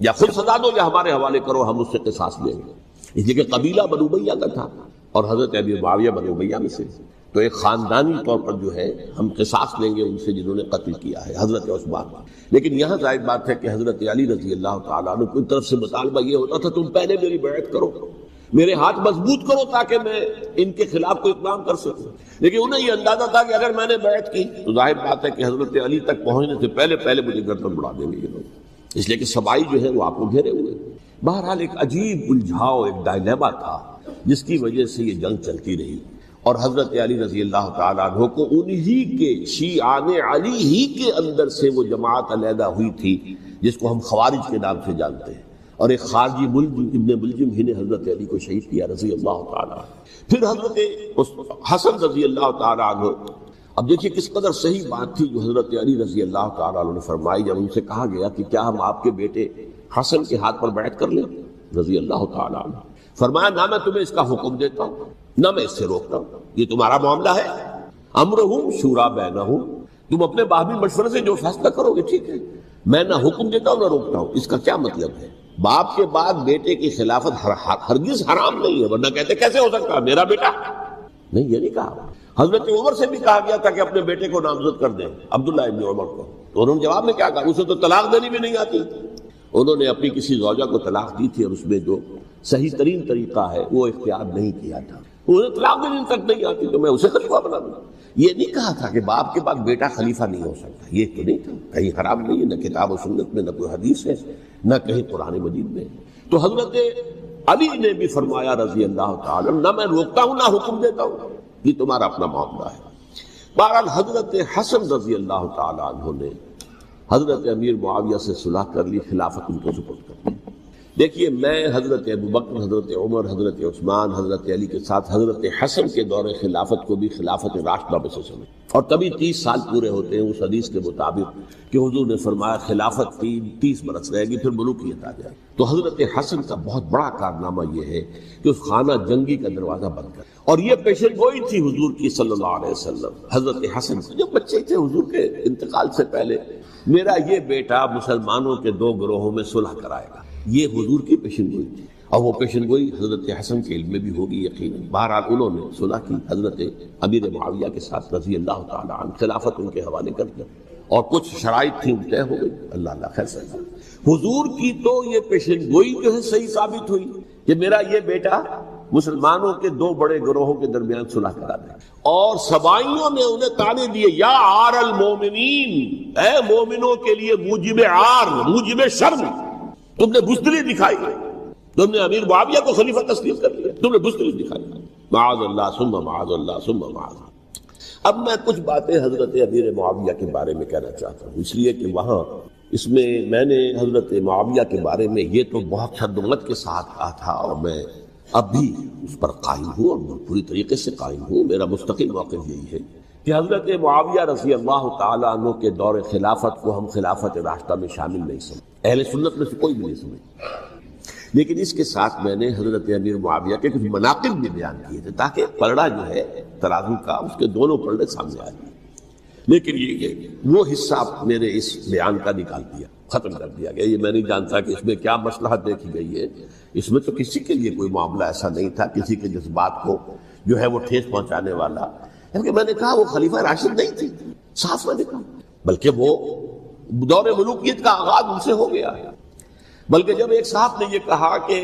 [SPEAKER 1] یا خود سزا دو یا ہمارے حوالے کرو، ہم اس سے قصاص لیں گے۔ اس لیے کہ قبیلہ بنو امیہ کا تھا، اور حضرت ابی معاویہ بنو امیہ میں سے، تو ایک خاندانی طور پر جو ہے ہم قصاص لیں گے ان سے جنہوں نے قتل کیا ہے حضرت عثمان۔ لیکن یہاں ظاہر بات ہے کہ حضرت علی رضی اللہ تعالیٰ عنہ کی طرف سے مطالبہ یہ ہوتا تھا تم پہلے میری بیعت کرو، میرے ہاتھ مضبوط کرو تاکہ میں ان کے خلاف کوئی اقدام کر سکوں۔ لیکن انہیں یہ اندازہ تھا کہ اگر میں نے بیعت کی تو ظاہر بات ہے کہ حضرت علی تک پہنچنے سے پہلے مجھے گردن اڑا دیں گے یہ لوگ، اس لیے کہ سبائی جو ہے وہ آپ کو گھیرے ہوئے۔ بہرحال ایک عجیب الجھاؤ، ایک ڈائلیما تھا جس کی وجہ سے یہ جنگ چلتی رہی، اور حضرت علی رضی اللہ تعالیٰ عنہ کو انہی کے شیعان علی ہی کے اندر سے وہ جماعت علیحدہ ہوئی تھی جس کو ہم خوارج کے نام سے جانتے ہیں، اور ایک خارجی ابن ملجم ہی نے حضرت علی کو شہید کیا رضی اللہ تعالیٰ عنہ۔ پھر حضرت حسن رضی اللہ تعالیٰ عنہ، اب دیکھیے کس قدر صحیح بات تھی جو حضرت علی رضی اللہ تعالیٰ عنہ نے فرمائی جب ان سے کہا گیا کہ کیا ہم آپ کے بیٹے حسن کے ہاتھ پر بیعت کر لیں رضی اللہ تعالیٰ عنہ۔ فرمایا نہ میں تمہیں اس کا حکم دیتا ہوں نہ میں اس سے روکتا ہوں، یہ تمہارا معاملہ ہے، امرہم شورا بینہم، تم اپنے باہمی مشورے سے جو فیصلہ کرو گے ٹھیک ہے، میں نہ حکم دیتا ہوں نہ روکتا ہوں۔ اس کا کیا مطلب ہے؟ باپ کے بعد بیٹے کی خلافت ہرگز حرام نہیں ہے، ورنہ کہتے کیسے ہو سکتا میرا بیٹا؟ نہیں، یہ نہیں کہا۔ حضرت عمر سے بھی کہا گیا تھا کہ اپنے بیٹے کو نامزد کر دیں، عبداللہ ابن عمر کو، تو انہوں نے جواب میں کیا کہا؟ اسے تو طلاق دینی بھی نہیں آتی، انہوں نے اپنی کسی زوجہ کو طلاق دی تھی اور اس میں جو صحیح ترین طریقہ ہے وہ اختیار نہیں کیا تھا، انہیں طلاق دینے تک نہیں آتی تو میں اسے خلیفہ بنا دوں۔ یہ نہیں کہا تھا کہ باپ کے بعد بیٹا خلیفہ نہیں ہو سکتا، یہ تو نہیں تھا، کہیں حرام نہیں ہے، نہ کتاب و سنت میں، نہ کوئی حدیث ہے، نہ کہیں قرآن مجید میں۔ تو حضرت علی نے بھی فرمایا رضی اللہ تعالیٰ نہ میں روکتا ہوں نہ حکم دیتا ہوں، یہ تمہارا اپنا معاملہ ہے۔ بہرحال حضرت حسن رضی اللہ تعالیٰ عنہ نے حضرت امیر معاویہ سے صلح کر لی، خلافت ان کو سپرد کر دی۔ دیکھیے میں حضرت ابوبکر، حضرت عمر، حضرت عثمان، حضرت علی کے ساتھ حضرت حسن کے دور خلافت کو بھی خلافت راشدہ میں سے سمجھ، اور تبھی 30 سال پورے ہوتے ہیں اس حدیث کے مطابق کہ حضور نے فرمایا خلافت کی 30 برس رہے گی پھر ملوکیت آ جائے گی۔ تو حضرت حسن کا بہت بڑا کارنامہ یہ ہے کہ اس خانہ جنگی کا دروازہ بند کر، اور یہ پیشن گوئی تھی حضور کی صلی اللہ علیہ وسلم۔ حضرت حسن جب بچے تھے حضور کے انتقال سے پہلے، میرا یہ بیٹا مسلمانوں کے 2 گروہوں میں صلح کرائے گا، یہ حضور کی پیشن گوئی تھی، اور وہ پیشن گوئی حضرت حسن کے علم میں بھی ہوگی یقیناً۔ بہرحال انہوں نے صلح کی حضرت امیر معاویہ کے ساتھ رضی اللہ تعالی عنہ، خلافت ان کے حوالے کر دیا، اور کچھ شرائط تھیں طے ہو گئی، اللہ خیر سے۔ حضور کی تو یہ پیشن گوئی جو ہے صحیح ثابت ہوئی کہ میرا یہ بیٹا مسلمانوں کے 2 بڑے گروہوں کے درمیان صلح کرا دے، اور سبائیوں نے انہیں تانے دیے، یا عار المومنین، اے مومنوں کے لیے موجب عار، موجب شرم، تم نے بزدلی دکھائی، تم نے امیر معاویہ کو خلیفہ تسلیم کر لیا، تم نے بزدلی دکھائی، معاذ اللہ ثم معاذ اللہ ثم معاذ۔ اب میں کچھ باتیں حضرت امیر معاویہ کے بارے میں کہنا چاہتا ہوں، اس لیے کہ وہاں اس میں نے حضرت معاویہ کے بارے میں یہ تو بہت شدت کے ساتھ کہا تھا، اور میں اب بھی اس پر قائم ہوں اور پوری طریقے سے قائم ہوں۔ میرا مستقل موقف یہی ہے کہ حضرت معاویہ رضی اللہ تعالیٰ عنہ کے دور خلافت کو ہم خلافت راشدہ میں شامل نہیں سمجھتے، اہل سنت میں سے کوئی بھی نہیں سمجھتے، لیکن اس کے ساتھ میں نے حضرت امیر معاویہ کے کچھ مناقب بھی بیان کیے تھے تاکہ پلڑا جو ہے ترازو کا اس کے دونوں پلڑے سامنے آئے، لیکن یہ وہ حصہ میرے اس بیان کا نکال دیا، ختم کر دیا گیا۔ یہ میں نہیں جانتا کہ اس میں کیا مصلحت دیکھی گئی ہے، اس میں تو کسی کے لیے کوئی معاملہ ایسا نہیں تھا کسی کے جذبات کو جو ہے وہ ٹھیس پہنچانے والا، کیونکہ میں نے کہا وہ خلیفہ راشد نہیں تھی، صاف میں نے کہا، بلکہ وہ دور ملوکیت کا آغاز ان سے ہو گیا ہے۔ بلکہ جب ایک صاحب نے یہ کہا کہ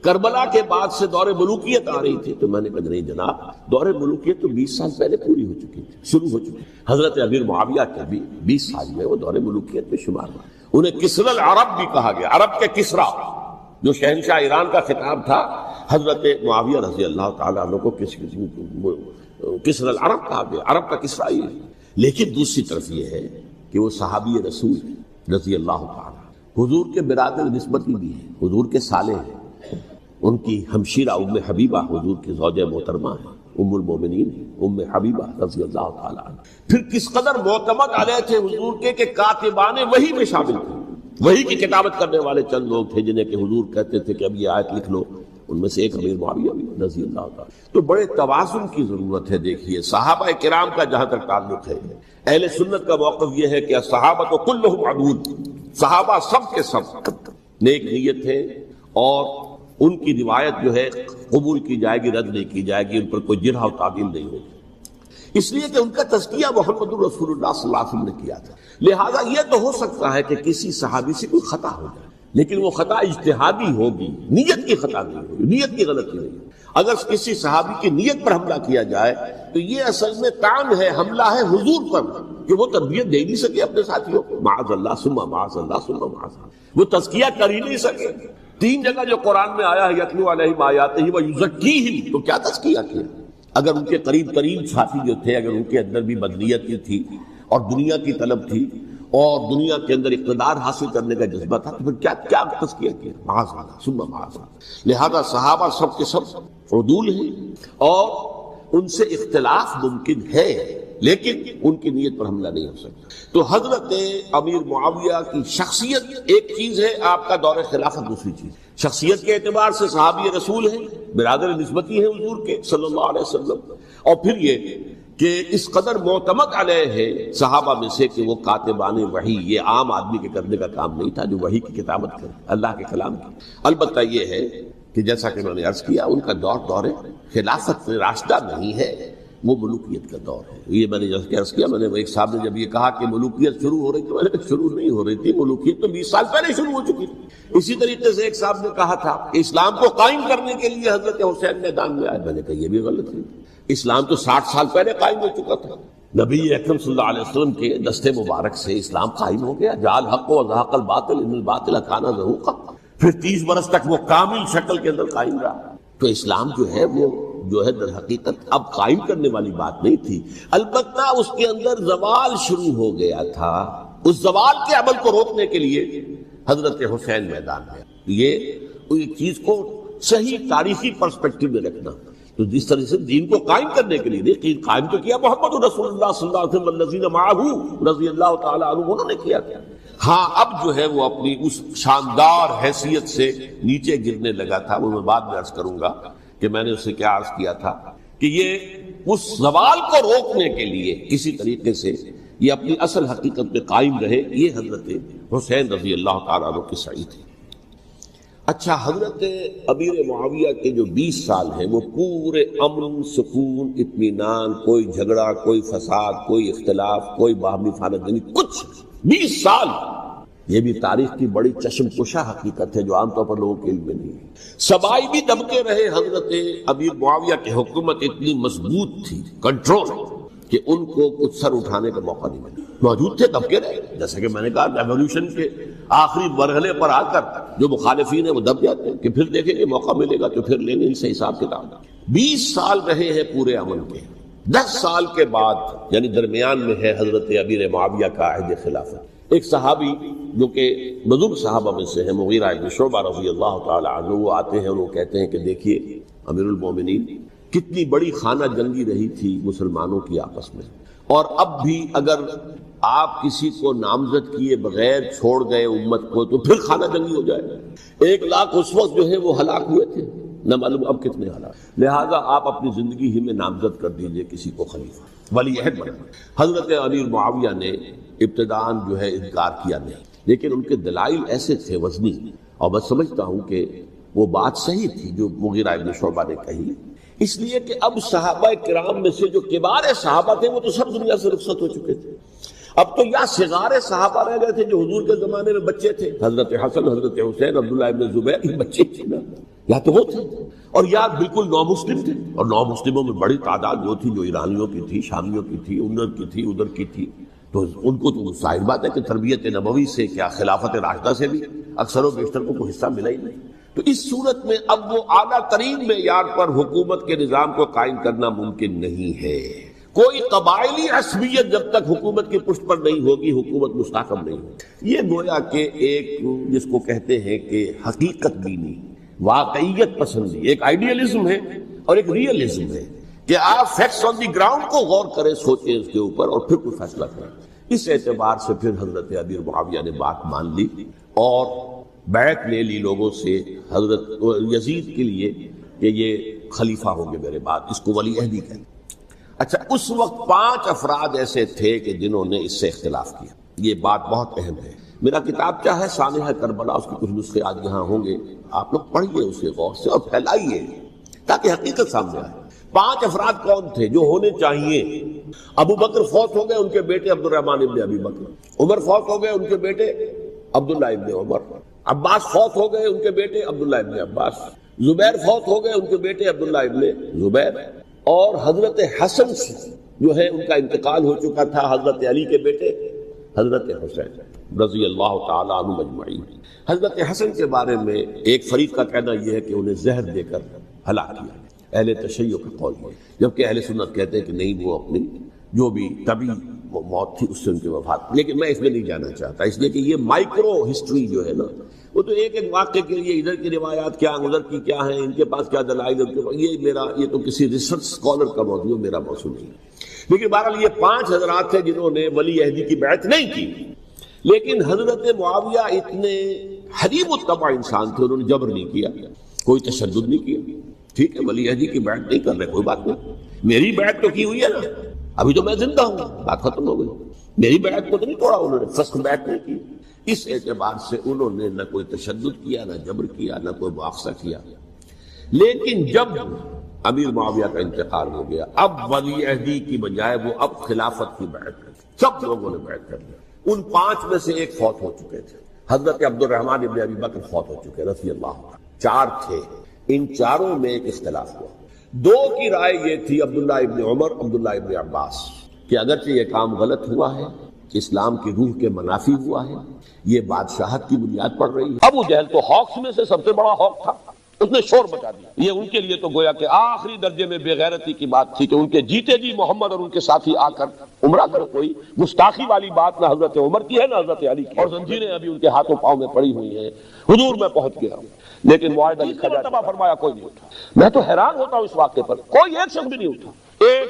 [SPEAKER 1] کربلا کے بعد سے دور ملوکیت آ رہی تھی، تو میں نے کہا نہیں جناب، دور ملوکیت تو 20 سال پہلے پوری ہو چکی تھی، شروع ہو چکی۔ حضرت امیر معاویہ کے بھی 20 سال میں وہ دور ملوکیت میں شمار ہوا۔ انہیں کسری العرب بھی کہا گیا، عرب کے کسریٰ جو شہنشاہ ایران کا خطاب تھا، حضرت معاویہ رضی اللہ تعالیٰ عنہ کو کسری العرب کہا گیا، عرب کا کسریٰ ہی ہے۔ لیکن دوسری طرف یہ ہے کہ وہ صحابی رسول رضی اللہ تعالیٰ حضور کے برادر نسبتی بھی ہیں، حضور کے سالے ہیں، ان کی ہمشیرہ ام حبیبہ حضور کی زوجہ محترمہ ہیں، ام المومنین ام حبیبہ رضی اللہ تعالیٰ عنہ۔ پھر کس قدر معتمد علیہ تھے حضور کے کہ کاتبان وحی میں شامل تھے، وحی کی کتابت کرنے والے چند لوگ تھے جنہیں کہ حضور کہتے تھے کہ اب یہ آیت لکھ لو، ان میں سے ایک امیر معاویہ بھی رضی اللہ تعالیٰ۔ تو بڑے توازن کی ضرورت ہے۔ دیکھیے صحابہ کرام کا جہاں تک تعلق ہے، اہل سنت کا موقف یہ ہے کہ صحابہ تو کلہم عدول، صحابہ سب کے سب نیک نیت تھے، اور ان کی روایت جو ہے قبول کی جائے گی، رد نہیں کی جائے گی، ان پر کوئی جرح و تعدیل نہیں ہوگی، اس لیے کہ ان کا تزکیہ محمد رسول اللہ صلی اللہ علیہ وسلم نے کیا تھا۔ لہذا یہ تو ہو سکتا ہے کہ کسی صحابی سے کوئی خطا ہو جائے، لیکن وہ خطا اجتہادی ہوگی، نیت کی خطا نہیں ہوگی، نیت کی غلطی نہیں ہوگی۔ اگر کسی صحابی کی نیت پر حملہ کیا جائے تو یہ اصل میں طعن ہے، حملہ ہے حضور پر کہ وہ تربیت دے نہیں سکے اپنے ساتھیوں کو، معاذ اللہ ثم معاذ اللہ ثم معاذ اللہ، وہ تزکیہ کر ہی نہیں سکے۔ 3 جگہ جو قرآن میں آیا ہے یتلو علیہم آیاتہ ویزکیہم، تو کیا تزکیہ کیا؟ اگر ان کے قریب ترین ساتھی جو تھے، اگر ان کے اندر بھی بدنیت کی تھی اور دنیا کی طلب تھی اور دنیا کے اندر اقتدار حاصل کرنے کا جذبہ تھا، تو پھر کیا تزکیہ کیا؟ معاذ اللہ ثم معاذ اللہ۔ لہذا صحابہ سب کے سب عدول ہیں، اور ان سے اختلاف ممکن ہے، لیکن ان کی نیت پر حملہ نہیں ہو سکتا۔ تو حضرت امیر معاویہ کی شخصیت ایک چیز ہے، آپ کا دور خلافت دوسری چیز۔ شخصیت کے اعتبار سے صحابی رسول ہیں، برادر نسبتی ہیں حضور کے صلی اللہ علیہ وسلم، اور پھر یہ کہ اس قدر معتمد علیہ ہے صحابہ میں سے کہ وہ کاتبان وحی، یہ عام آدمی کے کرنے کا کام نہیں تھا جو وحی کی کتابت کرے، اللہ کے کلام کی۔ البتہ یہ ہے کہ جیسا کہ میں نے عرض کیا، ان کا دور خلافت راشدہ نہیں ہے، وہ ملوکیت کا دور ہے۔ یہ میں نے جیسا کہ عرض کیا، میں نے ایک صاحب نے جب یہ کہا کہ ملوکیت شروع ہو رہی تھی، میں نے کہا شروع نہیں ہو رہی تھی، ملوکیت تو 20 سال پہلے شروع ہو چکی تھی۔ اسی طریقے سے ایک صاحب نے کہا تھا کہ اسلام کو قائم کرنے کے لیے حضرت حسین میدان میں آئے، میں نے کہا یہ بھی غلط ہے، اسلام تو 60 سال پہلے قائم ہو چکا تھا، نبی اکرم صلی اللہ علیہ وسلم کے دستے مبارک سے اسلام قائم ہو گیا، جعل حق و زہق الباطل ان الباطل کان زہوقا، پھر 30 برس تک وہ کامل شکل کے اندر قائم رہا۔ تو اسلام جو ہے وہ جو ہے در حقیقت اب قائم کرنے والی بات نہیں تھی، البتہ اس کے اندر زوال شروع ہو گیا تھا، اس زوال کے عمل کو روکنے کے لیے حضرت حسین میدان میں، یہ ایک چیز کو صحیح تاریخی پرسپیکٹو میں رکھنا. تو جس طرح سے دین کو قائم کرنے کے لیے دین قائم تو کیا محمد رسول اللہ صلی اللہ علیہ وسلم والذین معہ رضی اللہ تعالی عنہ انہوں نے کیا. ہاں اب جو ہے وہ اپنی اس شاندار حیثیت سے نیچے گرنے لگا تھا. وہ میں بعد میں عرض کروں گا کہ میں نے اسے کیا عرض کیا تھا کہ یہ اس زوال کو روکنے کے لیے کسی طریقے سے یہ اپنی اصل حقیقت میں قائم رہے. یہ حضرت حسین رضی اللہ تعالیٰ عنہ کی سعی تھی. اچھا، حضرت امیر معاویہ کے جو 20 سال ہیں وہ پورے امن، سکون، اطمینان، کوئی جھگڑا، کوئی فساد، کوئی اختلاف، کوئی باہمی فانت نہیں، کچھ 20 سال. یہ بھی تاریخ کی بڑی چشم کشا حقیقت ہے جو عام طور پر لوگوں کے علم میں نہیں ہے. سبائی بھی دبکے رہے. حضرت امیر معاویہ کی حکومت اتنی مضبوط تھی، کنٹرول، کہ ان کو کچھ سر اٹھانے کا موقع نہیں ملا. موجود تھے، دبکے رہے. جیسے کہ میں نے کہا ریولیوشن کے آخری مرحلے پر آ کر جو مخالفین ہیں وہ دب جاتے ہیں کہ پھر دیکھیں گے موقع ملے گا تو پھر لیں گے ان سے حساب کتاب. 20 سال رہے ہیں پورے امن کے. 10 سال کے بعد یعنی درمیان میں ہے حضرت امیر معاویہ کا عہد خلافت. ایک صحابی جو کہ بزرگ صحابہ میں سے ہیں، مغیرہ ابن شعبہ رضی اللہ تعالی عنہ، وہ آتے ہیں اور وہ کہتے ہیں کہ دیکھیے امیر المومنین، کتنی بڑی خانہ جنگی رہی تھی مسلمانوں کی آپس میں، اور اب بھی اگر آپ کسی کو نامزد کیے بغیر چھوڑ گئے امت کو تو پھر خانہ جنگی ہو جائے. 1 لاکھ اس وقت جو ہے وہ ہلاک ہوئے تھے، نہ معلوم اب کتنے ہلاک. لہٰذا آپ اپنی زندگی ہی میں نامزد کر دیجئے کسی کو خلیفہ، ولی عہد بنا. حضرت امیر معاویہ نے ابتداءً جو ہے انکار کیا نہیں، لیکن ان کے دلائل ایسے تھے وزنی، اور میں سمجھتا ہوں کہ وہ بات صحیح تھی جو مغیرہ ابن شعبہ نے کہی، اس لیے کہ اب صحابہ کرام میں سے جو کبار صحابہ تھے وہ تو سب دنیا سے رخصت ہو چکے تھے. اب تو یا صغار صحابہ رہ گئے تھے جو حضور کے زمانے میں بچے تھے، حضرت حسن، حضرت حسین، عبداللہ ابن زبیر، یہ بچے تھے نا، یا تو وہ تھے، اور یا بالکل نو مسلم تھے. اور نو مسلموں میں بڑی تعداد وہ تھی جو ایرانیوں کی تھی، شامیوں کی تھی، ادھر کی تھی. تو ان کو تو ظاہر بات ہے کہ تربیت نبوی سے کیا خلافت راشدہ سے بھی اکثر و بیشتر کو کوئی حصہ ملا ہی نہیں. تو اس صورت میں اب وہ اعلیٰ ترین معیار پر حکومت کے نظام کو قائم کرنا ممکن نہیں ہے. کوئی قبائلی عصبیت جب تک حکومت کی پشت پر نہیں ہوگی حکومت مستحکم نہیں ہوگی. یہ گویا کہ ایک جس کو کہتے ہیں کہ حقیقت بینی، واقعیت پسندی، ایک آئیڈیالزم ہے اور ایک ریئلزم ہے کہ آپ فیکٹس آن دی گراؤنڈ کو غور کریں، سوچیں اس کے اوپر اور پھر کوئی فیصلہ کریں. اس اعتبار سے پھر حضرت امیر معاویہ نے بات مان لی اور بیعت لے لی لوگوں سے حضرت یزید کے لیے کہ یہ خلیفہ ہوں گے میرے بعد، اس کو ولی عہدی کہتے. اچھا، اس وقت 5 افراد ایسے تھے کہ جنہوں نے اس سے اختلاف کیا. یہ بات بہت اہم ہے. میرا کتاب کیا ہے سانحہ کربلا، اس کے کچھ نسخے آج یہاں ہوں گے، آپ لوگ پڑھیے اسے غور سے اور پھیلائیے تاکہ حقیقت سامنے آئے. 5 افراد کون تھے جو ہونے چاہیے؟ ابو بکر فوت ہو گئے، ان کے بیٹے عبد الرحمن ابن ابی بکر. عمر فوت ہو گئے، ان کے بیٹے عبداللہ ابن عمر. عباس فوت ہو گئے، ان کے بیٹے عبداللہ ابن عباس. زبیر فوت ہو گئے، ان کے بیٹے عبداللہ ابن زبیر. اور حضرت حسن سے جو ہے ان کا انتقال ہو چکا تھا، حضرت علی کے بیٹے حضرت حسین رضی اللہ تعالی عنہ اجمعین. حضرت حسن کے بارے میں ایک فریق کا کہنا یہ ہے کہ انہیں زہر دے کر ہلاک کیا، اہل تشیع کا قول ہے، جبکہ اہل سنت کہتے ہیں کہ نہیں، وہ اپنی جو بھی طبی موت تھی اس سے ان کی وفات. لیکن میں اس میں نہیں جانا چاہتا، اس لیے کہ یہ مائکرو ہسٹری جو ہے نا، وہ تو ایک ایک واقعے کے لیے ادھر کی روایات کیا، ادھر کی کیا ہیں، ان کے پاس کیا دلائل، یہ تو کسی ریسرچ اسکالر کا موضوع، میرا موضوع نہیں. لیکن بہرحال یہ 5 حضرات تھے جنہوں نے ولی عہدی کی بیعت نہیں کی. لیکن حضرت معاویہ اتنے حریب الطبع انسان تھے، انہوں نے جبر نہیں کیا، کوئی تشدد نہیں کیا. ٹھیک ہے، ولی عہدی کی بیعت نہیں کر رہے، کوئی بات نہیں، میری بیعت تو کی ہوئی ہے نا، ابھی تو میں زندہ ہوں، بات ختم ہو گئی. میری بیعت کو تو نہیں توڑا انہوں نے، فسخ بیعت نہیں کی. اس اعتبار سے انہوں نے نہ کوئی تشدد کیا، نہ جبر کیا، نہ کوئی مواخذہ کیا. لیکن جب امیر معاویہ کا انتقال ہو گیا، اب ولی عہدی کی بجائے وہ اب خلافت کی بیعت کر دی. سب لوگوں نے بیعت کر لیا. ان 5 میں سے ایک فوت ہو چکے تھے، حضرت عبد الرحمن ابن ابی بکر فوت ہو چکے رضی اللہ عنہ. 4 تھے، ان 4 میں ایک اختلاف ہوا. 2 کی رائے یہ تھی، عبداللہ ابن عمر، عبداللہ ابن عباس، کہ اگرچہ یہ کام غلط ہوا ہے، اسلام کی روح کے منافی ہوا ہے، یہ بادشاہت کی بنیاد پڑ رہی ہے. ابو جہل تو ہاکس میں سے سب سے بڑا ہاک تھا، اس نے شور مچا دیا۔ یہ ان کے لیے تو گویا کہ آخری درجے میں بے غیرتی کی بات تھی کہ ان کے جیتے جی محمد اور ان کے ساتھی آ کر عمرہ کرو۔ کوئی گستاخی والی بات نہ حضرت عمر کی ہے نہ حضرت علی کی، اور زنجیریں ابھی ان کے ہاتھوں پاؤں میں پڑی ہوئی ہیں۔ حضور میں پہنچ گیا ہوں، لیکن معاہدہ لکھا جاتا فرمایا کوئی نہیں اٹھا۔ میں تو حیران ہوتا ہوں اس واقعے پر، کوئی ایک شخص بھی نہیں اٹھا۔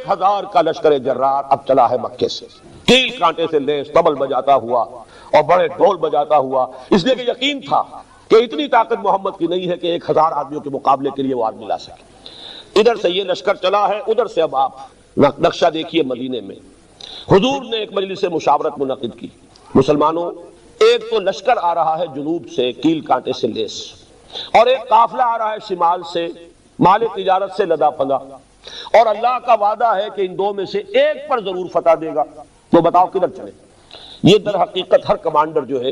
[SPEAKER 1] 1000 کا لشکر جرار اب چلا ہے مکے سے، کیل کانٹے سے لیس طبل بجاتا ہوا اور بڑے ڈھول بجاتا ہوا، اس لیے کہ یقین تھا کہ اتنی طاقت محمد کی نہیں ہے کہ 1000 آدمیوں کے مقابلے کے لیے وہ آدمی لا سکے۔ ادھر سے یہ لشکر چلا ہے، ادھر سے اب آپ نقشہ دیکھیے مدینے میں۔ حضور نے ایک مجلس مشاورت منعقد کی۔ مسلمانوں، ایک تو لشکر آ رہا ہے جنوب سے کیل کانٹے سے لیس، اور ایک قافلہ آ رہا ہے شمال سے مال تجارت سے لدا پھندا، اور اللہ کا وعدہ ہے کہ ان دو میں سے ایک پر ضرور فتح دے گا۔ تو بتاؤ کدھر چلے؟ یہ در حقیقت ہر کمانڈر جو ہے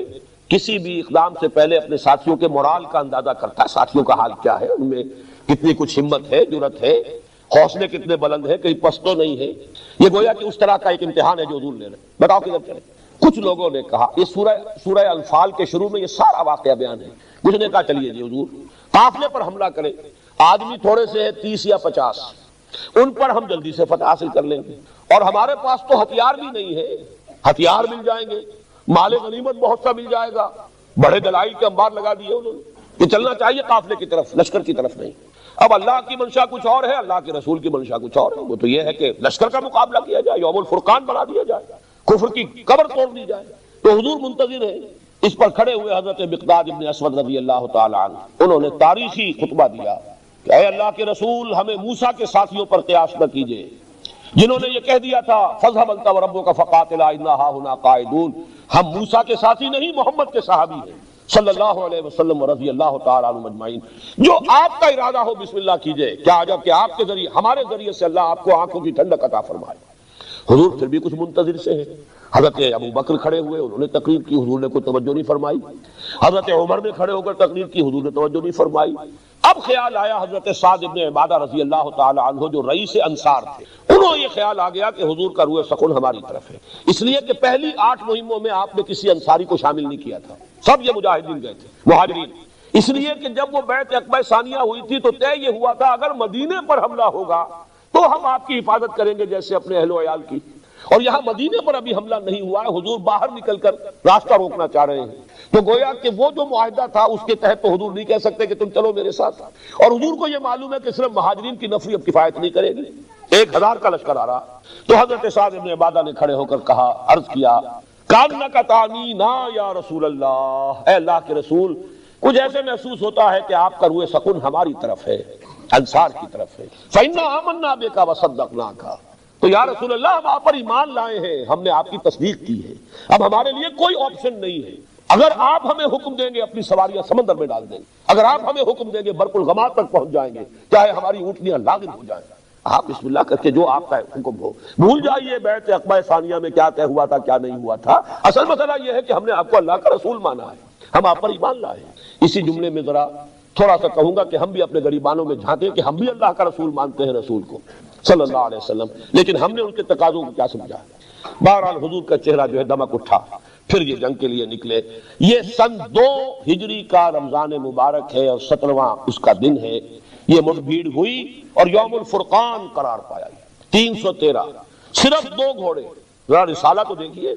[SPEAKER 1] کسی بھی اقدام سے پہلے اپنے ساتھیوں کے مورال کا اندازہ کرتا ہے، ساتھیوں کا حال کیا ہے، ان میں کتنی کچھ ہمت ہے، جرت ہے، حوصلے کتنے بلند ہے، کہیں پست تو نہیں ہے۔ یہ گویا کہ اس طرح کا ایک امتحان ہے جو حضور لے رہے ہیں۔ بتاؤ کدھر چلے؟ کچھ لوگوں نے کہا، یہ سورہ انفال کے شروع میں یہ سارا واقعہ بیان ہے، کچھ نے کہا چلیے جی حضور قافلے پر حملہ کریں، آدمی تھوڑے سے ہے 30 یا 50، ان پر ہم جلدی سے فتح حاصل کر لیں گے، اور ہمارے پاس تو ہتھیار بھی نہیں ہے، ہتھیار مل جائیں گے، مال غنیمت بہت سا مل جائے گا۔ بڑے دلائل کے انبار لگا دیے انہوں نے کہ چلنا چاہیے قافلے کی طرف، لشکر کی طرف نہیں۔ اب اللہ کی منشا کچھ اور ہے، اللہ کے رسول کی منشا کچھ اور ہے۔ وہ تو یہ ہے کہ لشکر کا مقابلہ کیا جائے، یوم الفرقان بنا دیا جائے، کفر کی قبر توڑ دی جائے۔ تو حضور منتظر ہیں۔ اس پر کھڑے ہوئے حضرت مقداد ابن اسود رضی اللہ تعالی عنہ، انہوں نے تاریخی خطبہ دیا کہ اے اللہ کے رسول، ہمیں موسیٰ کے ساتھیوں پر قیاس نہ کیجئے، جنہوں نے یہ کہہ دیا تھا فَاذْهَبْ أَنْتَ وَرَبُّكَ فَقَاتِلَا إِنَّا هَاهُنَا قَاعِدُونَ۔ ہم موسیٰ کے ساتھی نہیں، محمد کے صحابی ہیں صلی اللہ علیہ وسلم رضی اللہ تعالی عنہ اجمعین۔ جو آپ کا ارادہ ہو بسم اللہ کیجئے، کیا عجب کہ آپ کے ذریعے، ہمارے ذریعے سے اللہ آپ کو آنکھوں کی ٹھنڈک عطا فرمائے۔ حضور پھر بھی کچھ منتظر سے ہیں۔ حضرت ابو بکر کھڑے ہوئے، انہوں نے تقریر کی، حضور نے کوئی توجہ نہیں فرمائی۔ حضرت عمر نے کھڑے ہو کر تقریر کی، حضور نے توجہ نہیں فرمائی۔ اب خیال آیا حضرت سعد ابن عبادہ رضی اللہ تعالی عنہ جو رئیس انصار تھے، انہوں یہ خیال آ گیا کہ حضور کا روح سکون ہماری طرف ہے، اس لیے کہ پہلی 8 مہموں میں آپ نے کسی انصاری کو شامل نہیں کیا تھا، سب یہ مجاہدین گئے تھے، مہاجرین۔ اس لیے کہ جب وہ بیعت عقبہ ثانیہ ہوئی تھی تو طے یہ ہوا تھا اگر مدینے پر حملہ ہوگا تو ہم آپ کی حفاظت کریں گے جیسے اپنے اہل و عیال کی، اور یہاں مدینے پر ابھی حملہ نہیں ہوا ہے، حضور باہر نکل کر راستہ روکنا چاہ رہے ہیں۔ تو گویا کہ وہ جو معاہدہ تھا اس کے تحت تو حضور نہیں کہہ سکتے کہ تم چلو میرے ساتھ، اور حضور کو یہ معلوم ہے کہ صرف مہاجرین کی نفری اب کفایت نہیں کرے گی، 1000 کا لشکر آ رہا۔ تو حضرت سعد ابن عبادہ نے کھڑے ہو کر کہا، عرض کیا کانک تعنینا یا رسول اللہ، اے اللہ کے رسول، کچھ ایسے محسوس ہوتا ہے کہ آپ کا روح سکون ہماری طرف ہے، انصار کی طرف ہے۔ فإنا آمنا بک وصدقناک، تو یا رسول اللہ ہم آپ پر ایمان لائے ہیں، ہم نے آپ کی تصدیق کی ہے، اب ہمارے لیے کوئی آپشن نہیں ہے۔ اگر آپ ہمیں حکم دیں گے اپنی سواریاں سمندر میں ڈال دیں گے، اگر آپ ہمیں حکم دیں گے برق الغمام تک پہنچ جائیں گے، چاہے ہماری اونٹنیاں لاغر ہو جائیں، آپ بسم اللہ کر کے جو آپ کا حکم ہو۔ بھول جائیے بیعت عقبہ ثانیہ میں کیا طے ہوا تھا کیا نہیں ہوا تھا، اصل مسئلہ یہ ہے کہ ہم نے آپ کو اللہ کا رسول مانا ہے، ہم آپ پر ایمان لائے ہیں۔ اسی جملے میں ذرا تھوڑا سا کہوں گا کہ ہم بھی اپنے غریبانوں میں جھانکیں کہ ہم بھی اللہ کا رسول مانتے ہیں، رسول کو صلی اللہ علیہ وسلم، لیکن ہم نے ان کے تقاضوں کو کیا سمجھا۔ بہرحال حضور کا چہرہ جو ہے دمک اٹھا، پھر یہ جنگ کے لیے نکلے۔ یہ سن 2 ہجری کا رمضان مبارک ہے اور 17واں اس کا دن ہے۔ یہ مٹ بھیڑ ہوئی اور یوم الفرقان قرار پایا۔ 313 صرف 2 گھوڑے، ذرا رسالہ تو دیکھیے،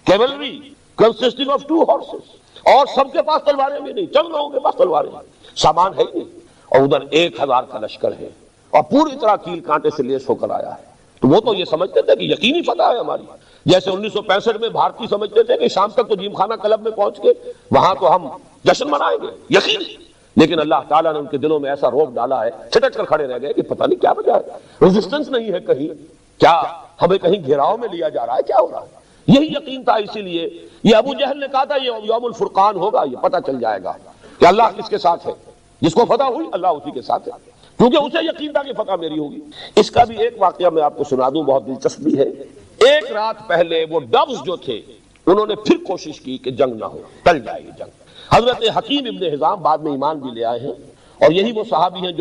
[SPEAKER 1] کیولری consisting of 2 horses، اور سب کے پاس تلواریں بھی نہیں، چند لوگوں کے پاس تلواریں ہیں، سامان ہے ہی نہیں، اور ادھر 1000 کا لشکر ہے اور پوری طرح کیل کانٹے سے لیس ہو کر آیا ہے۔ تو وہ تو یہ سمجھتے تھے کہ یقینی فتح ہے ہماری، جیسے 1965 میں بھارتی سمجھتے تھے کہ شام تک تو جیم خانہ کلب میں پہنچ کے وہاں تو ہم جشن منائیں گے، یقینی۔ لیکن اللہ تعالیٰ نے ان کے دلوں میں ایسا روب ڈالا ہے، چھٹک کر کھڑے رہ گئے کہ پتہ نہیں کیا وجہ ہے، ریزسٹنس نہیں ہے کہیں، کیا ہمیں کہیں گھیراؤ میں لیا جا رہا ہے، کیا ہو رہا ہے۔ یہی یقین تھا، اسی لیے یہ ابو جہل نے کہا تھا یہ یوم الفرقان ہوگا، یہ پتہ چل جائے گا کہ اللہ کس کے ساتھ ہے، جس کو فتح ہوئی اللہ اسی کے ساتھ ہے، کیونکہ اسے یقین تھا کہ فتح میری ہوگی۔ اس کا بھی ایک واقعہ میں آپ کو سنا دوں، بہت دلچسپ بھی ہے۔ ایک رات پہلے وہ ڈوز جو تھے انہوں نے پھر کوشش کی کہ جنگ نہ ہو، ٹل جائے گی جنگ۔ حضرت حکیم ابن حزام بعد میں ایمان بھی لے آئے ہیں، اور یہی وہ صحابی ہیں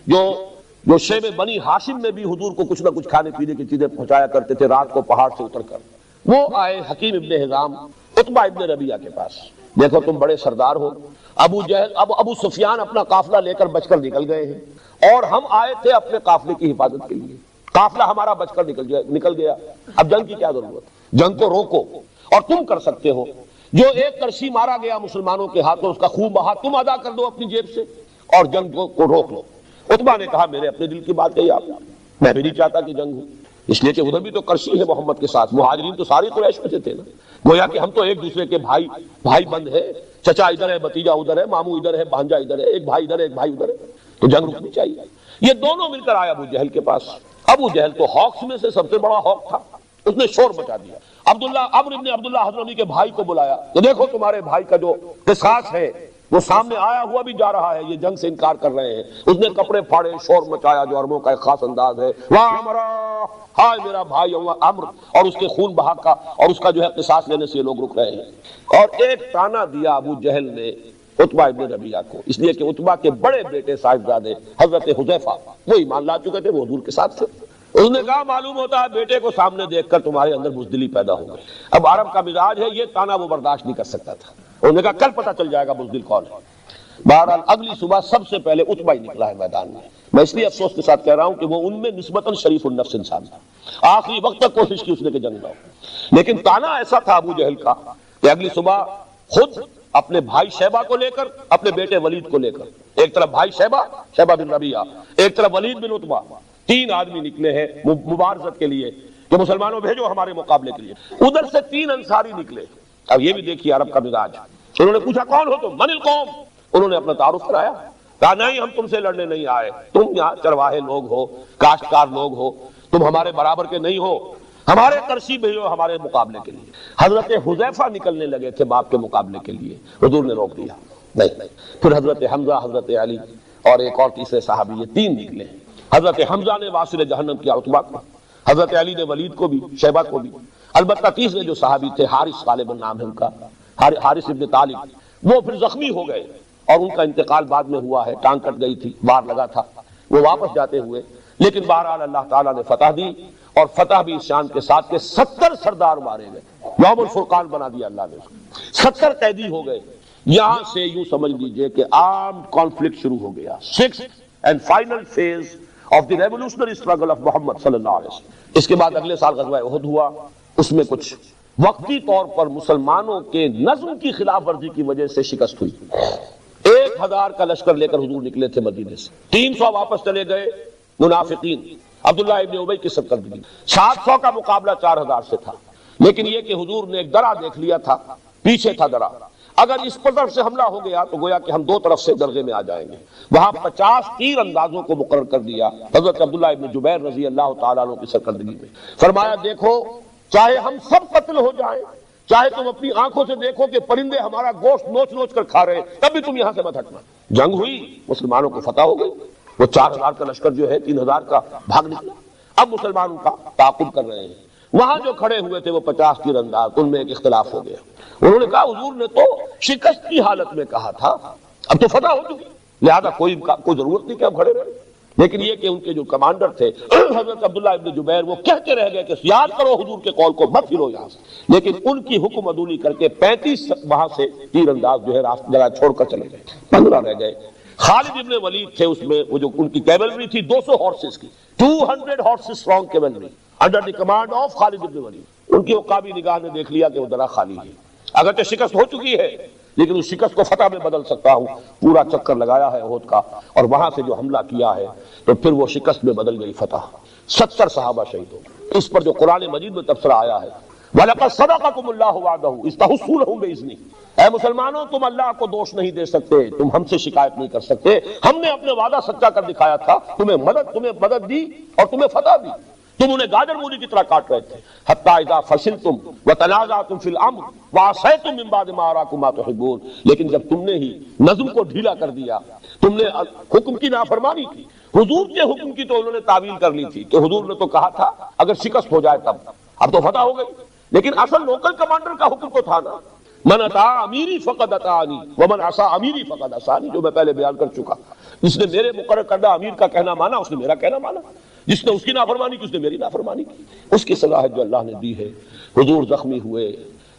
[SPEAKER 1] جو شیب بنی ہاشم میں بھی حضور کو کچھ نہ کچھ کھانے پینے کی چیزیں پہنچایا کرتے تھے رات کو پہاڑ سے اتر کر۔ وہ آئے حکیم ابن حزام عتبہ ابن ربیعہ کے پاس، دیکھو تم بڑے سردار ہو. ابو سفیان اپنا قافلہ لے کر بچ کر نکل گئے ہیں اور ہم آئے تھے اپنے قافلے کی حفاظت کے لیے. قافلہ ہمارا بچ کر نکل گیا. اب جنگ کی کیا ضرورت؟ جنگ کو روکو. اور تم کر سکتے ہو. جو ایک کرسی مارا گیا مسلمانوں کے ہاتھوں اس کا خون بہا تم ادا کر دو اپنی جیب سے اور جنگ کو روک لو. عتبہ نے کہا میرے اپنے دل کی بات کہی آپ نے, میں بھی نہیں چاہتا کہ جنگ ہو, اس لیے کہ ادھر بھی تو کرسی ہے محمد کے ساتھ. مہاجرین تو ساری قریش میں سے تھے نا, گویا کہ ہم تو ایک دوسرے کے بھائی بند ہیں. چچا ادھر ہے, بھتیجا ادھر ہے, ماموں ادھر ہے, بھانجا ادھر ہے, ایک بھائی ادھر ہے, ایک بھائی ادھر ہے, تو جنگ رکنی چاہیے. یہ دونوں مل کر آئے ابو جہل کے پاس. ابو جہل تو ہاکس میں سے سب سے بڑا ہاک تھا, اس نے شور مچا دیا. عمرو ابن عبداللہ حضرمی کے بھائی کو بلایا تو دیکھو تمہارے بھائی کا جو قصاص ہے وہ سامنے آیا ہوا بھی جا رہا ہے, یہ جنگ سے انکار کر رہے ہیں. اس نے کپڑے پھاڑے, شور مچایا جو عربوں کا ایک خاص انداز ہے. واہ عمرا, ہائے میرا بھائی عمرو, اور اس کے خون بہا کا اور اس کا جو ہے قصاص لینے سے یہ لوگ رک رہے ہیں. اور ایک تانا دیا ابو جہل نے عتبہ ابن ربیعہ کو, اس لیے کہ عتبہ کے بڑے بیٹے صاحبزادے حضرت حذیفہ وہ ایمان لا چکے تھے, وہ حضور کے ساتھ تھے. اس نے کہا معلوم ہوتا ہے بیٹے کو سامنے دیکھ کر تمہارے اندر بزدلی پیدا ہو گئی. اب عرب کا مزاج ہے, یہ تانا وہ برداشت نہیں کر سکتا تھا. انہوں نے کہا کل پتہ چل جائے گا بزدل کون ہے. بہرحال اگلی صبح سب سے پہلے عتبہ ہی نکلا ہے میدان میں. میں اس لیے افسوس کے ساتھ کہہ رہا ہوں کہ وہ ان میں نسبتاً شریف النفس انسان تھا. آخری وقت تک کوشش کی اس نے کہ جنگ نہ ہو, لیکن تانا ایسا تھا ابو جہل کا کہ اگلی صبح خود اپنے بھائی شیبہ کو لے کر, اپنے بیٹے ولید کو لے کر, ایک طرف بھائی شیبہ بن ربیعہ, ایک طرف ولید بن عتبہ, 3 آدمی نکلے ہیں مبارزت کے لیے کہ مسلمانوں بھیجو ہمارے مقابلے کے لیے. ادھر سے 3 انصاری نکلے. اب یہ بھی دیکھیے عرب کا مزاج. انہوں نے پوچھا کون ہو تم, من القوم. انہوں نے اپنا تعارف کرایا, کہا نہیں ہم تم سے لڑنے نہیں آئے, تم یہاں چرواہے لوگ ہو, کاشتکار لوگ ہو, تم ہمارے برابر کے نہیں ہو, ہمارے کرسی بھیجو ہمارے مقابلے کے لیے. حضرت حذیفہ نکلنے لگے تھے باپ کے مقابلے کے لیے, حضور نے روک دیا. نہیں. پھر حضرت حمزہ, حضرت علی اور ایک اور تیسرے صحابی, یہ 3 نکلے. حضرت حمزہ نے واصل جہنم کیا عتبہ کو, حضرت علی نے ولید کو بھی, شیبہ کو بھی. البتہ تیسرے جو صحابی تھے حارث غالباً نام ہے ان کا, حارث ابن طالب, وہ پھر زخمی ہو گئے اور ان کا انتقال بعد میں ہوا ہے. ٹانگ کٹ گئی تھی, بار لگا تھا, وہ واپس جاتے ہوئے. لیکن بہرحال اللہ تعالیٰ نے فتح دی, اور فتح بھی اس شان کے ساتھ کہ 70 سردار مارے گئے. یوم الفرقان بنا دیا اللہ نے, 70 قیدی ہو گئے. یہاں سے یوں سمجھ لیجئے کہ عام کانفلکٹ شروع ہو گیا. 6th and final phase of the revolutionary struggle of محمد صلی اللہ علیہ وسلم. اس کے بعد اگلے سال غزوہ احد ہوا. اس میں کچھ وقتی طور پر مسلمانوں کے نظم کی خلاف ورزی کی وجہ سے شکست ہوئی. 1000 کا لشکر لے کر حضور نکلے تھے مدینے سے, 300 واپس چلے گئے منافقین, عبداللہ ابن ابی کی سرکردگی. 700 کا مقابلہ 4000 سے تھا. لیکن یہ کہ حضور نے ایک درہ دیکھ لیا تھا, پیچھے تھا درہ. اگر اس طرف سے حملہ ہو گیا تو گویا کہ ہم 2 طرف سے درگے میں آ جائیں گے. وہاں 50 تیر اندازوں کو مقرر کر دیا حضرت عبداللہ ابن جبیر رضی اللہ تعالیٰ عنہ کی سرکردگی میں. فرمایا دیکھو چاہے ہم سب قتل ہو جائیں, چاہے تم اپنی آنکھوں سے دیکھو کہ پرندے ہمارا گوشت نوچ نوچ کر کھا رہے ہیں, تب بھی تم یہاں سے مت ہٹنا. جنگ ہوئی, مسلمانوں کو فتح ہو گئی. وہ 4000 کا لشکر جو ہے 3000 کا بھاگ نکلا. اب مسلمانوں کا تعاقب کر رہے ہیں. وہاں جو کھڑے ہوئے تھے وہ 50 تیر انداز, ان میں ایک اختلاف ہو گیا. انہوں نے کہا حضور نے تو شکست کی حالت میں کہا تھا, اب تو فتح ہو چکی, لہذا کوئی ضرورت نہیں کہ اب کھڑے رہے. لیکن یہ کہ ان کے جو کمانڈر تھے حضرت عبداللہ ابن جبیر, وہ کہتے رہ گئے کہ یاد کرو حضور کے قول کو, مت پھرو یہاں سے. لیکن ان کی حکم عدولی کر کے 35 وہاں سے تیر انداز جو ہے راستہ جگہ چھوڑ کر چلے گئے. 15 رہ گئے. خالد ابن ولید تھے اس میں, وہ جو ان کی کیولری تھی 200 ہارسز کی, 200 horses strong cavalry under the command of خالد ابن ولید. ان کی عقابی نگاہ نے دیکھ لیا کہ وہ درہ خالی ہے. اگرچہ شکست ہو چکی ہے لیکن اس شکست کو فتح میں بدل سکتا ہوں. پورا چکر لگایا ہے احد کا, اور وہاں سے جو حملہ کیا ہے تو پھر وہ شکست میں بدل گئی فتح. 70 صحابہ شہید ہو گئے. اس پر جو قرآن مجید میں تبصرہ آیا ہے, وَلَقَدْ صَدَقَكُمُ اللَّهُ وَعْدَهُ إِذْ تَحُسُّونَهُم بِإِذْنِهِ. اے مسلمانوں تم اللہ کو دوش نہیں دے سکتے, تم ہم سے شکایت نہیں کر سکتے. ہم نے اپنے وعدہ سچا کر دکھایا تھا, تمہیں مدد دی اور تمہیں فتح دی. تم انہیں گاجر مولی کی طرح کاٹ رہے تھے. حتیٰ اذا فشلتم وتنازعتم فی الامر وعصیتم من بعد ما اراکم ما تحبون. لیکن جب تم نے ہی نظم کو ڈھیلا کر دیا, تم نے حکم کی نافرمانی کی. حضور کے حکم کی تو انہوں نے تعویل کر لی تھی کہ حضور نے تو کہا تھا اگر شکست ہو جائے تب, اب تو فتح ہو گئی. لیکن اصل لوکل کمانڈر کا حکم تو تھا نا, من اطاع امیری فقد اطاعنی ومن عصا امیری فقد عصانی, جو میں پہلے بیان کر چکا. جس نے میرے مقرر کردہ امیر کا کہنا مانا اس نے میرا کہنا مانا, جس نے اس کی نافرمانی کی اس نے میری نافرمانی کی. اس کی سزا ہے جو اللہ نے دی ہے. حضور زخمی ہوئے,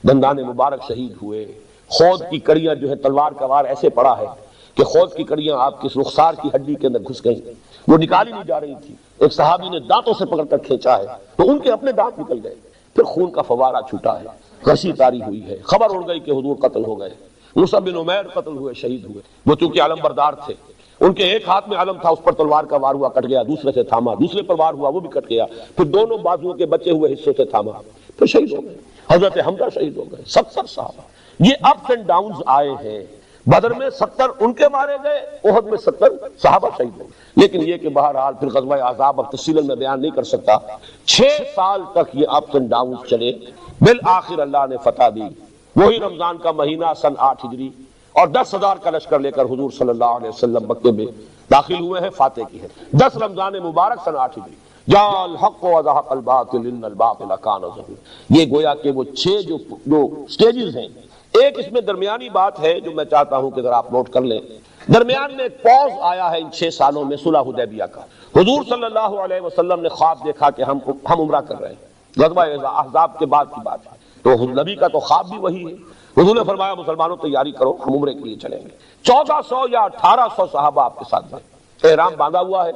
[SPEAKER 1] دندان مبارک شہید ہوئے, خود کی کڑیاں جو ہے تلوار کا وار ایسے پڑا ہے کہ خود کی کڑیاں آپ کی رخسار کی ہڈی کے اندر گھس گئیں، وہ نکالی نہیں جا رہی تھی۔ ایک صحابی نے دانتوں سے پکڑ کر کھینچا ہے تو ان کے اپنے دانت نکل گئے، پھر خون کا فوارہ چھوٹا ہے، غشی تاری ہوئی ہے، خبر اڑ گئی کہ حضور قتل ہو گئے۔ مصعب بن عمیر قتل ہوئے، شہید ہوئے۔ وہ چونکہ علم بردار تھے، ان کے ایک ہاتھ میں علم تھا، اس پر تلوار کا وار ہوا، کٹ گیا، دوسرے سے تھاما، دوسرے پر وار ہوا، وہ بھی کٹ گیا، پھر دونوں بازوؤں کے بچے ہوئے حصوں سے تھاما، پھر شہید ہو گئے۔ حضرت حمزہ شہید ہو گئے، 70 صحابہ۔ یہ اپس اینڈ ڈاؤنز آئے ہیں۔ بدر میں 70 ان کے مارے گئے، احد میں 70 صحابہ شہید ہوئے۔ لیکن یہ کہ بہرحال پھر غزوہ احزاب اب تفصیل میں بیان نہیں کر سکتا، 6 سال تک یہ اپس اینڈ ڈاؤنز چلے، بالآخر اللہ نے فتح دی۔ وہی رمضان کا مہینہ سن 8 ہجری، اور 10,000 کا لشکر لے کر حضور صلی اللہ علیہ وسلم مکے میں داخل ہوئے ہیں، فاتح کی ہے 10 رمضان مبارک سن 8 ہجری۔ جاء الحق وزهق الباطل ان الباطل كان زهوقا۔ یہ گویا کہ وہ 6 جو سٹیجز ہیں۔ ایک اس میں درمیانی بات ہے جو میں چاہتا ہوں کہ ذرا آپ نوٹ کر لیں۔ درمیان میں ایک پوز آیا ہے ان 6 سالوں میں صلح حدیبیہ کا۔ حضور صلی اللہ علیہ وسلم نے خواب دیکھا کہ ہم عمرہ کر رہے ہیں، غزوہ احزاب کے بعد کی بات ہے، تو نبی کا تو خواب بھی وہی ہے۔ حضور نے فرمایا مسلمانوں تیاری کرو، ہم عمرے کے لیے چلیں گے۔ 1400 یا 1800 صحابہ آپ کے ساتھ ہیں، احرام باندھا ہوا ہے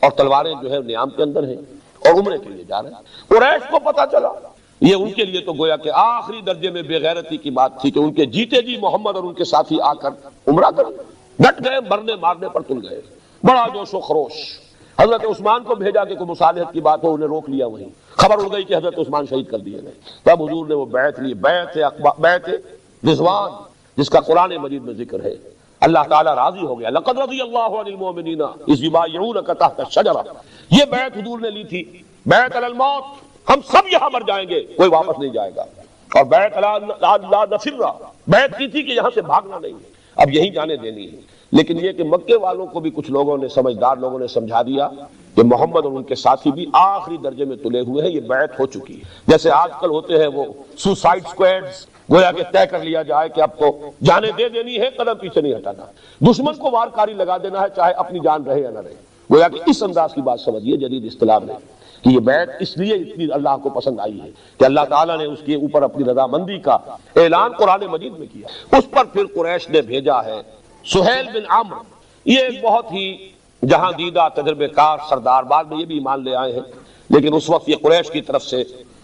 [SPEAKER 1] اور تلواریں جو ہے نیام کے اندر ہیں، اور عمرے کے لیے جا رہے ہیں۔ قریش کو پتہ چلا، یہ ان کے لیے تو گویا کہ آخری درجے میں بے غیرتی کی بات تھی کہ ان کے جیتے جی محمد اور ان کے ساتھی آ کر عمرہ کریں، ڈٹ گئے، مرنے مارنے پر تل گئے، بڑا جوش و خروش۔ حضرت عثمان کو بھیجا کہ کوئی مصالحت کی بات ہو، انہیں روک لیا وہیں، خبر اڑ گئی کہ حضرت عثمان شہید کر دیے گئے۔ تب حضور نے وہ بیعت لی، بیعت رضوان، جس کا قرآن مجید میں ذکر ہے۔ اللہ تعالیٰ راضی ہو گیا، لقد رضی اللہ عن المؤمنین اذ یبایعونک تحت الشجرہ۔ یہ بیعت حضور نے لی تھی، بیعت علی الموت، ہم سب یہاں مر جائیں گے، کوئی واپس نہیں جائے گا، اور بیعت علی لا نفر، بیعت کی تھی کہ یہاں سے بھاگنا نہیں ہے، اب یہی جانے دینی ہے۔ لیکن یہ کہ مکے والوں کو بھی کچھ لوگوں نے، سمجھدار لوگوں نے سمجھا دیا کہ محمد اور ان کے ساتھی بھی آخری درجے میں تلے ہوئے ہیں، یہ بیعت ہو چکی ہے۔ جیسے آج کل ہوتے ہیں وہ سوسائڈ اسکواڈز، گویا کہ طے کر لیا جائے کہ اب تو جانیں دے دینی ہے، قدم پیچھے نہیں ہٹانا، دشمن کو وارکاری لگا دینا ہے، چاہے اپنی جان رہے یا نہ رہے۔ گویا کہ اس انداز کی بات سمجھیے جدید اصطلاح میں کہ یہ بیعت اس لیے اتنی اللہ کو پسند آئی ہے کہ اللہ تعالیٰ نے اس کے اوپر اپنی رضامندی کا اعلان قرآن مجید میں کیا۔ اس پر پھر قریش نے بھیجا ہے سہیل بن عمرو، یہ ایک بہت ہی جہاں دیدہ تجربے کار سردار، بعد میں یہ بھی ایمان لے آئے ہیں، لیکن اس وقت یہ قریش کی طرف سے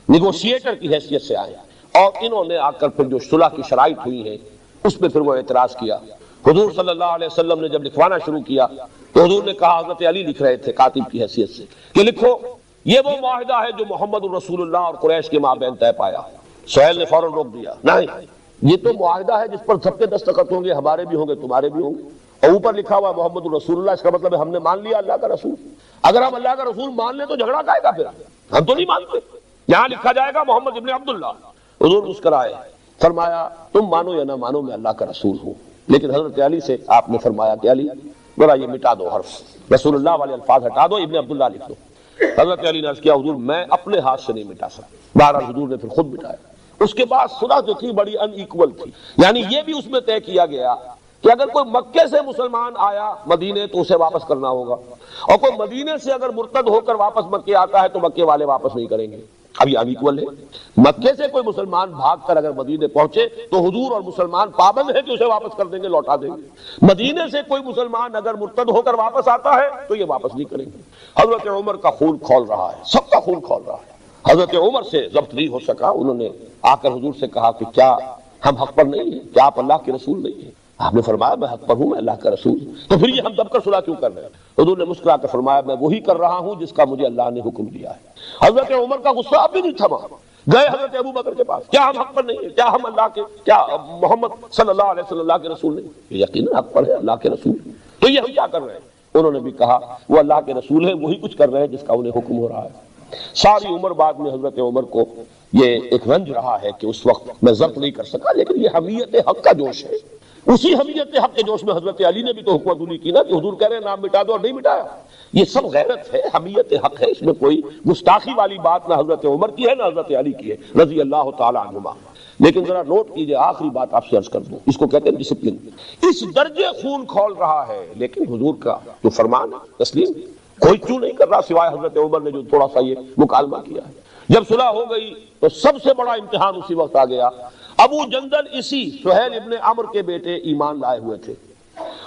[SPEAKER 1] نیگوشیٹر کی حیثیت سے آئے، اور انہوں نے آ کر پھر جو صلح کی شرائط ہوئی ہیں اس پہ پھر وہ اعتراض کیا۔ حضور صلی اللہ علیہ وسلم نے جب لکھوانا شروع کیا تو حضور نے کہا، حضرت علی لکھ رہے تھے کاتب کی حیثیت سے، کہ لکھو یہ وہ معاہدہ ہے جو محمد رسول اللہ اور قریش کے مابین طے پایا۔ سہیل نے فوراً روک دیا، نہیں، یہ تو معاہدہ ہے جس پر سب کے دستخط ہوں گے، ہمارے بھی ہوں گے، تمہارے بھی ہوں گے، اور اوپر لکھا ہوا محمد رسول اللہ، اس کا مطلب ہے ہم نے مان لیا اللہ کا رسول۔ اگر ہم اللہ کا رسول مان لیں تو جھگڑا کائے گا، پھر ہم تو نہیں مانتے، یہاں لکھا جائے گا محمد ابن عبداللہ۔ حضور مسکرائے، فرمایا تم مانو یا نہ مانو میں اللہ کا رسول ہوں۔ لیکن حضرت علی سے آپ نے فرمایا کہ علی ذرا یہ مٹا دو، حرف رسول اللہ والے الفاظ ہٹا دو، ابن عبداللہ لکھ دو۔ حضرت علی نے عرض کیا، حضور میں اپنے ہاتھ سے نہیں مٹا سکتا۔ بہرحال حضور نے پھر خود مٹایا۔ اس کے بعد صلح جو تھی بڑی ان ایکول تھی، یعنی یہ بھی اس میں طے کیا گیا کہ اگر کوئی مکے سے مسلمان آیا مدینے تو اسے واپس کرنا ہوگا، اور کوئی مدینے سے اگر مرتد ہو کر واپس مکے آتا ہے تو مکے والے واپس نہیں کریں گے۔ اب یہ انیکول ہے، مکے سے کوئی مسلمان بھاگ کر اگر مدینے پہنچے تو حضور اور مسلمان پابند ہے کہ اسے واپس کر دیں گے، لوٹا دیں گے۔ مدینے سے کوئی مسلمان اگر مرتد ہو کر واپس آتا ہے تو یہ واپس نہیں کریں گے۔ حضرت عمر کا خون کھول رہا ہے، سب کا خون کھول رہا ہے۔ حضرت عمر سے ضبط نہیں ہو سکا، انہوں نے آ کر حضور سے کہا کہ کیا ہم حق پر نہیں ہیں؟ کیا آپ اللہ کے رسول نہیں ہیں؟ آپ نے فرمایا میں حق پر ہوں، میں اللہ کا رسول ہوں، تو پھر یہ ہم دب کر صلح کیوں کر رہے ہیں؟ حضور نے مسکرا کر فرمایا میں وہی کر رہا ہوں جس کا مجھے اللہ نے حکم دیا ہے۔ حضرت عمر کا غصہ اب بھی نہیں تھما، گئے حضرت ابو بکر کے پاس، کیا ہم حق پر نہیں ہیں؟ کیا ہم اللہ کے، کیا محمد صلی اللہ علیہ وسلم اللہ کے رسول نہیں؟ یقیناً حق پر ہے، اللہ کے رسول، تو یہ ہم کیا کر رہے ہیں؟ انہوں نے بھی کہا وہ اللہ کے رسول ہیں، وہی کچھ کر رہے ہیں جس کا انہیں حکم ہو رہا ہے۔ ساری عمر بعد میں حضرت عمر کو یہ ایک رنج رہا ہے کہ اس وقت میں ضبط نہیں کر سکا، لیکن یہ حمیت حق کا جوش ہے۔ اسی حمیت حق کے جوش میں حضرت علی نے بھی تو حکمت علی کی نا کہ حضور کہہ رہے ہیں نام مٹا دو اور نہیں مٹایا۔ یہ سب غیرت ہے، حمیت حق ہے، اس میں کوئی گستاخی والی بات نہ حضرت عمر کی ہے نہ حضرت علی کی ہے رضی اللہ تعالی عنہما۔ لیکن ذرا نوٹ کیجئے، آخری بات آپ سے عرض کر دوں، اس کو کہتے ہیں ڈسپلن۔ اس درجے خون کھول رہا ہے، لیکن حضور کا جو فرمان ہے تسلیم کوئی کیوں نہیں کر رہا سوائے حضرت عمر نے جو تھوڑا سا یہ مکالمہ کیا ہے۔ جب صلح ہو گئی تو سب سے بڑا امتحان اسی وقت آ گیا. ابو جندل اسی سہیل ابن عمرو کے بیٹے ایمان لائے ہوئے تھے،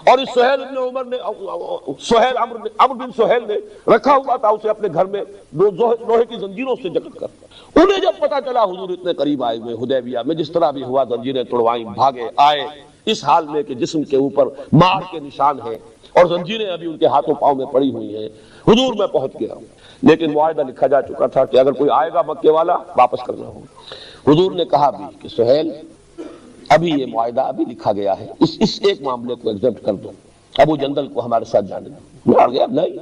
[SPEAKER 1] اور اس سہیل ابن عمر نے عمرو بن سہیل نے رکھا ہوا تھا اسے اپنے گھر میں لوہے کی زنجیروں سے جکڑ کر. انہیں جب پتا چلا حضور اتنے قریب آئے ہوئے حدیبیہ میں، جس طرح بھی ہوا زنجیریں توڑوائیں، بھاگے آئے اس حال میں کہ جسم کے اوپر مار کے نشان ہیں اور زنجیریں ابھی ان کے ہاتھوں پاؤں میں پڑی ہوئی ہیں. حضور میں پہنچ گیا ہوں، لیکن معاہدہ لکھا جا چکا تھا کہ اگر کوئی آئے گا مکے والا واپس کرنا ہوگا. حضور نے کہا بھی کہ سہیل ابھی یہ معاہدہ ابھی لکھا گیا ہے، اس ایک معاملے کو ایگزیپٹ کر دو، ابو جندل کو ہمارے ساتھ جانے دو. میں آ گیا نہیں،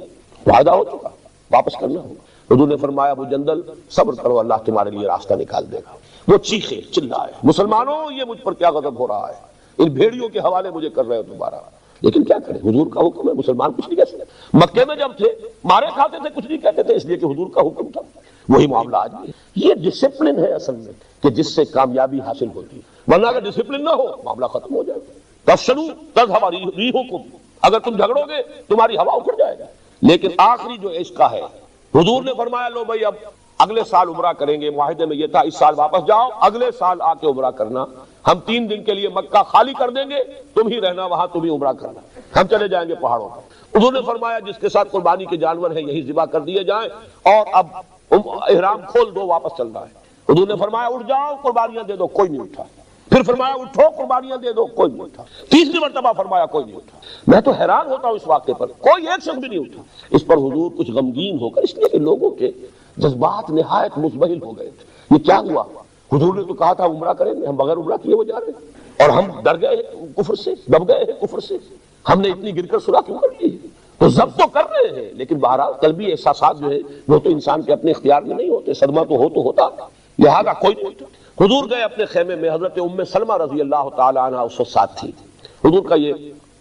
[SPEAKER 1] معاہدہ ہو چکا، واپس کرنا ہوگا. حضور نے فرمایا ابو جندل صبر کرو، اللہ تمہارے لیے راستہ نکال دے گا. وہ چیخے چلائے، مسلمانوں یہ مجھ پر کیا غضب ہو رہا ہے، ان بھیڑیوں کے حوالے مجھے کر رہے ہو دوبارہ. لیکن کیا کریں، حضور کا حکم ہے، مسلمان کچھ نہیں کہہ سکتے. مکے میں جب تھے مارے کھاتے تھے، کچھ نہیں کہتے تھے، اس لیے کہ حضور کا حکم تھا. وہی معاملہ آج بھی. یہ ڈسپلن ہے اصل میں کہ جس سے کامیابی حاصل ہوتی ہے، ورنہ اگر ڈسپلن نہ ہو معاملہ ختم ہو جائے گا. تفشلوا تذهب ريحكم، اگر تم جھگڑو گے تمہاری ہوا اکھڑ جائے گا. لیکن آخری جو عشق کا ہے، حضور نے فرمایا لو بھائی اب اگلے سال عمرہ کریں گے. معاہدے میں یہ تھا اس سال واپس جاؤ، اگلے سال آ کے عمرہ کرنا. ہم 3 دن کے لیے مکہ خالی کر دیں گے، تم ہی رہنا وہاں، تم ہی عمرہ کرنا، ہم چلے جائیں گے پہاڑوں پر. حضور نے فرمایا جس کے ساتھ قربانی کے جانور ہیں یہی ذبح کر دیے جائیں، اور اب احرام کھول دو، واپس چل رہا ہے. حضور نے فرمایا اٹھ جاؤ قربانیاں دے دو، کوئی نہیں اٹھا. پھر فرمایا اٹھو قربانیاں دے دو، کوئی نہیں اٹھا. تیسری مرتبہ فرمایا کوئی نہیں اٹھا. میں تو حیران ہوتا ہوں اس واقعے پر، کوئی ایک شخص بھی نہیں اٹھا. اس پر حضور کچھ غمگین ہو کر، اس لیے کہ لوگوں کے جذبات نہایت مزبہل ہو گئے تھے. یہ کیا ہوا؟ حضور نے تو کہا تھا عمرہ کریں گے، ہم بغیر عمرہ کیے وہ جا رہے ہیں، اور ہم ڈر گئے ہیں کفر سے، دب گئے ہیں کفر سے. ہم نے اتنی گر کر صلح کیوں کر لی ہے؟ تو ضبط تو کر رہے ہیں، لیکن بہرحال قلبی احساسات جو ہے وہ تو انسان کے اپنے اختیار میں نہیں ہوتے. صدمہ تو ہوتا، لہذا کوئی نہیں اٹھا. حضور گئے اپنے خیمے میں. حضرت ام سلمہ رضی اللہ تعالی عنہ اس وقت ساتھ تھی. حضور کا یہ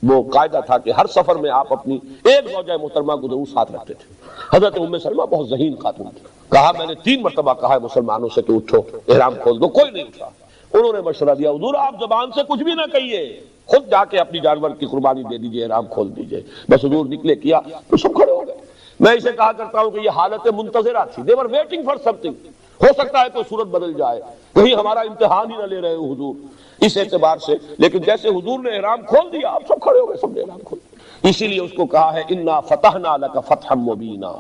[SPEAKER 1] وہ قاعدہ تھا کہ ہر سفر میں آپ اپنی ایک زوجہ محترمہ کو ضرور ساتھ رکھتے تھے. حضرت ام سلمہ بہت ذہین خاتون تھی. کہا میں نے 3 مرتبہ کہا ہے مسلمانوں سے کہ اٹھو احرام کھول دو، کوئی نہیں اٹھا. انہوں نے مشورہ دیا حضور آپ زبان سے کچھ بھی نہ کہیے، خود جا کے اپنی جانور کی قربانی دے دیجئے، احرام کھول دیجئے. بس حضور نکلے کیا تو سب کھڑے ہو گئے. میں اسے کہا کرتا ہوں کہ یہ حالت منتظرہ تھی. they were waiting for something. ہو سکتا ہے کوئی صورت بدل جائے، کہیں ہمارا امتحان ہی نہ لے رہے ہو حضور، اس اعتبار سے. لیکن جیسے حضور نے احرام کھول دیا آپ سب کھڑے ہو گئے، سب نے احرام کھول دیا. اسی لیے اس کو کہا ہے انا فتحنا لک فتحا مبینا.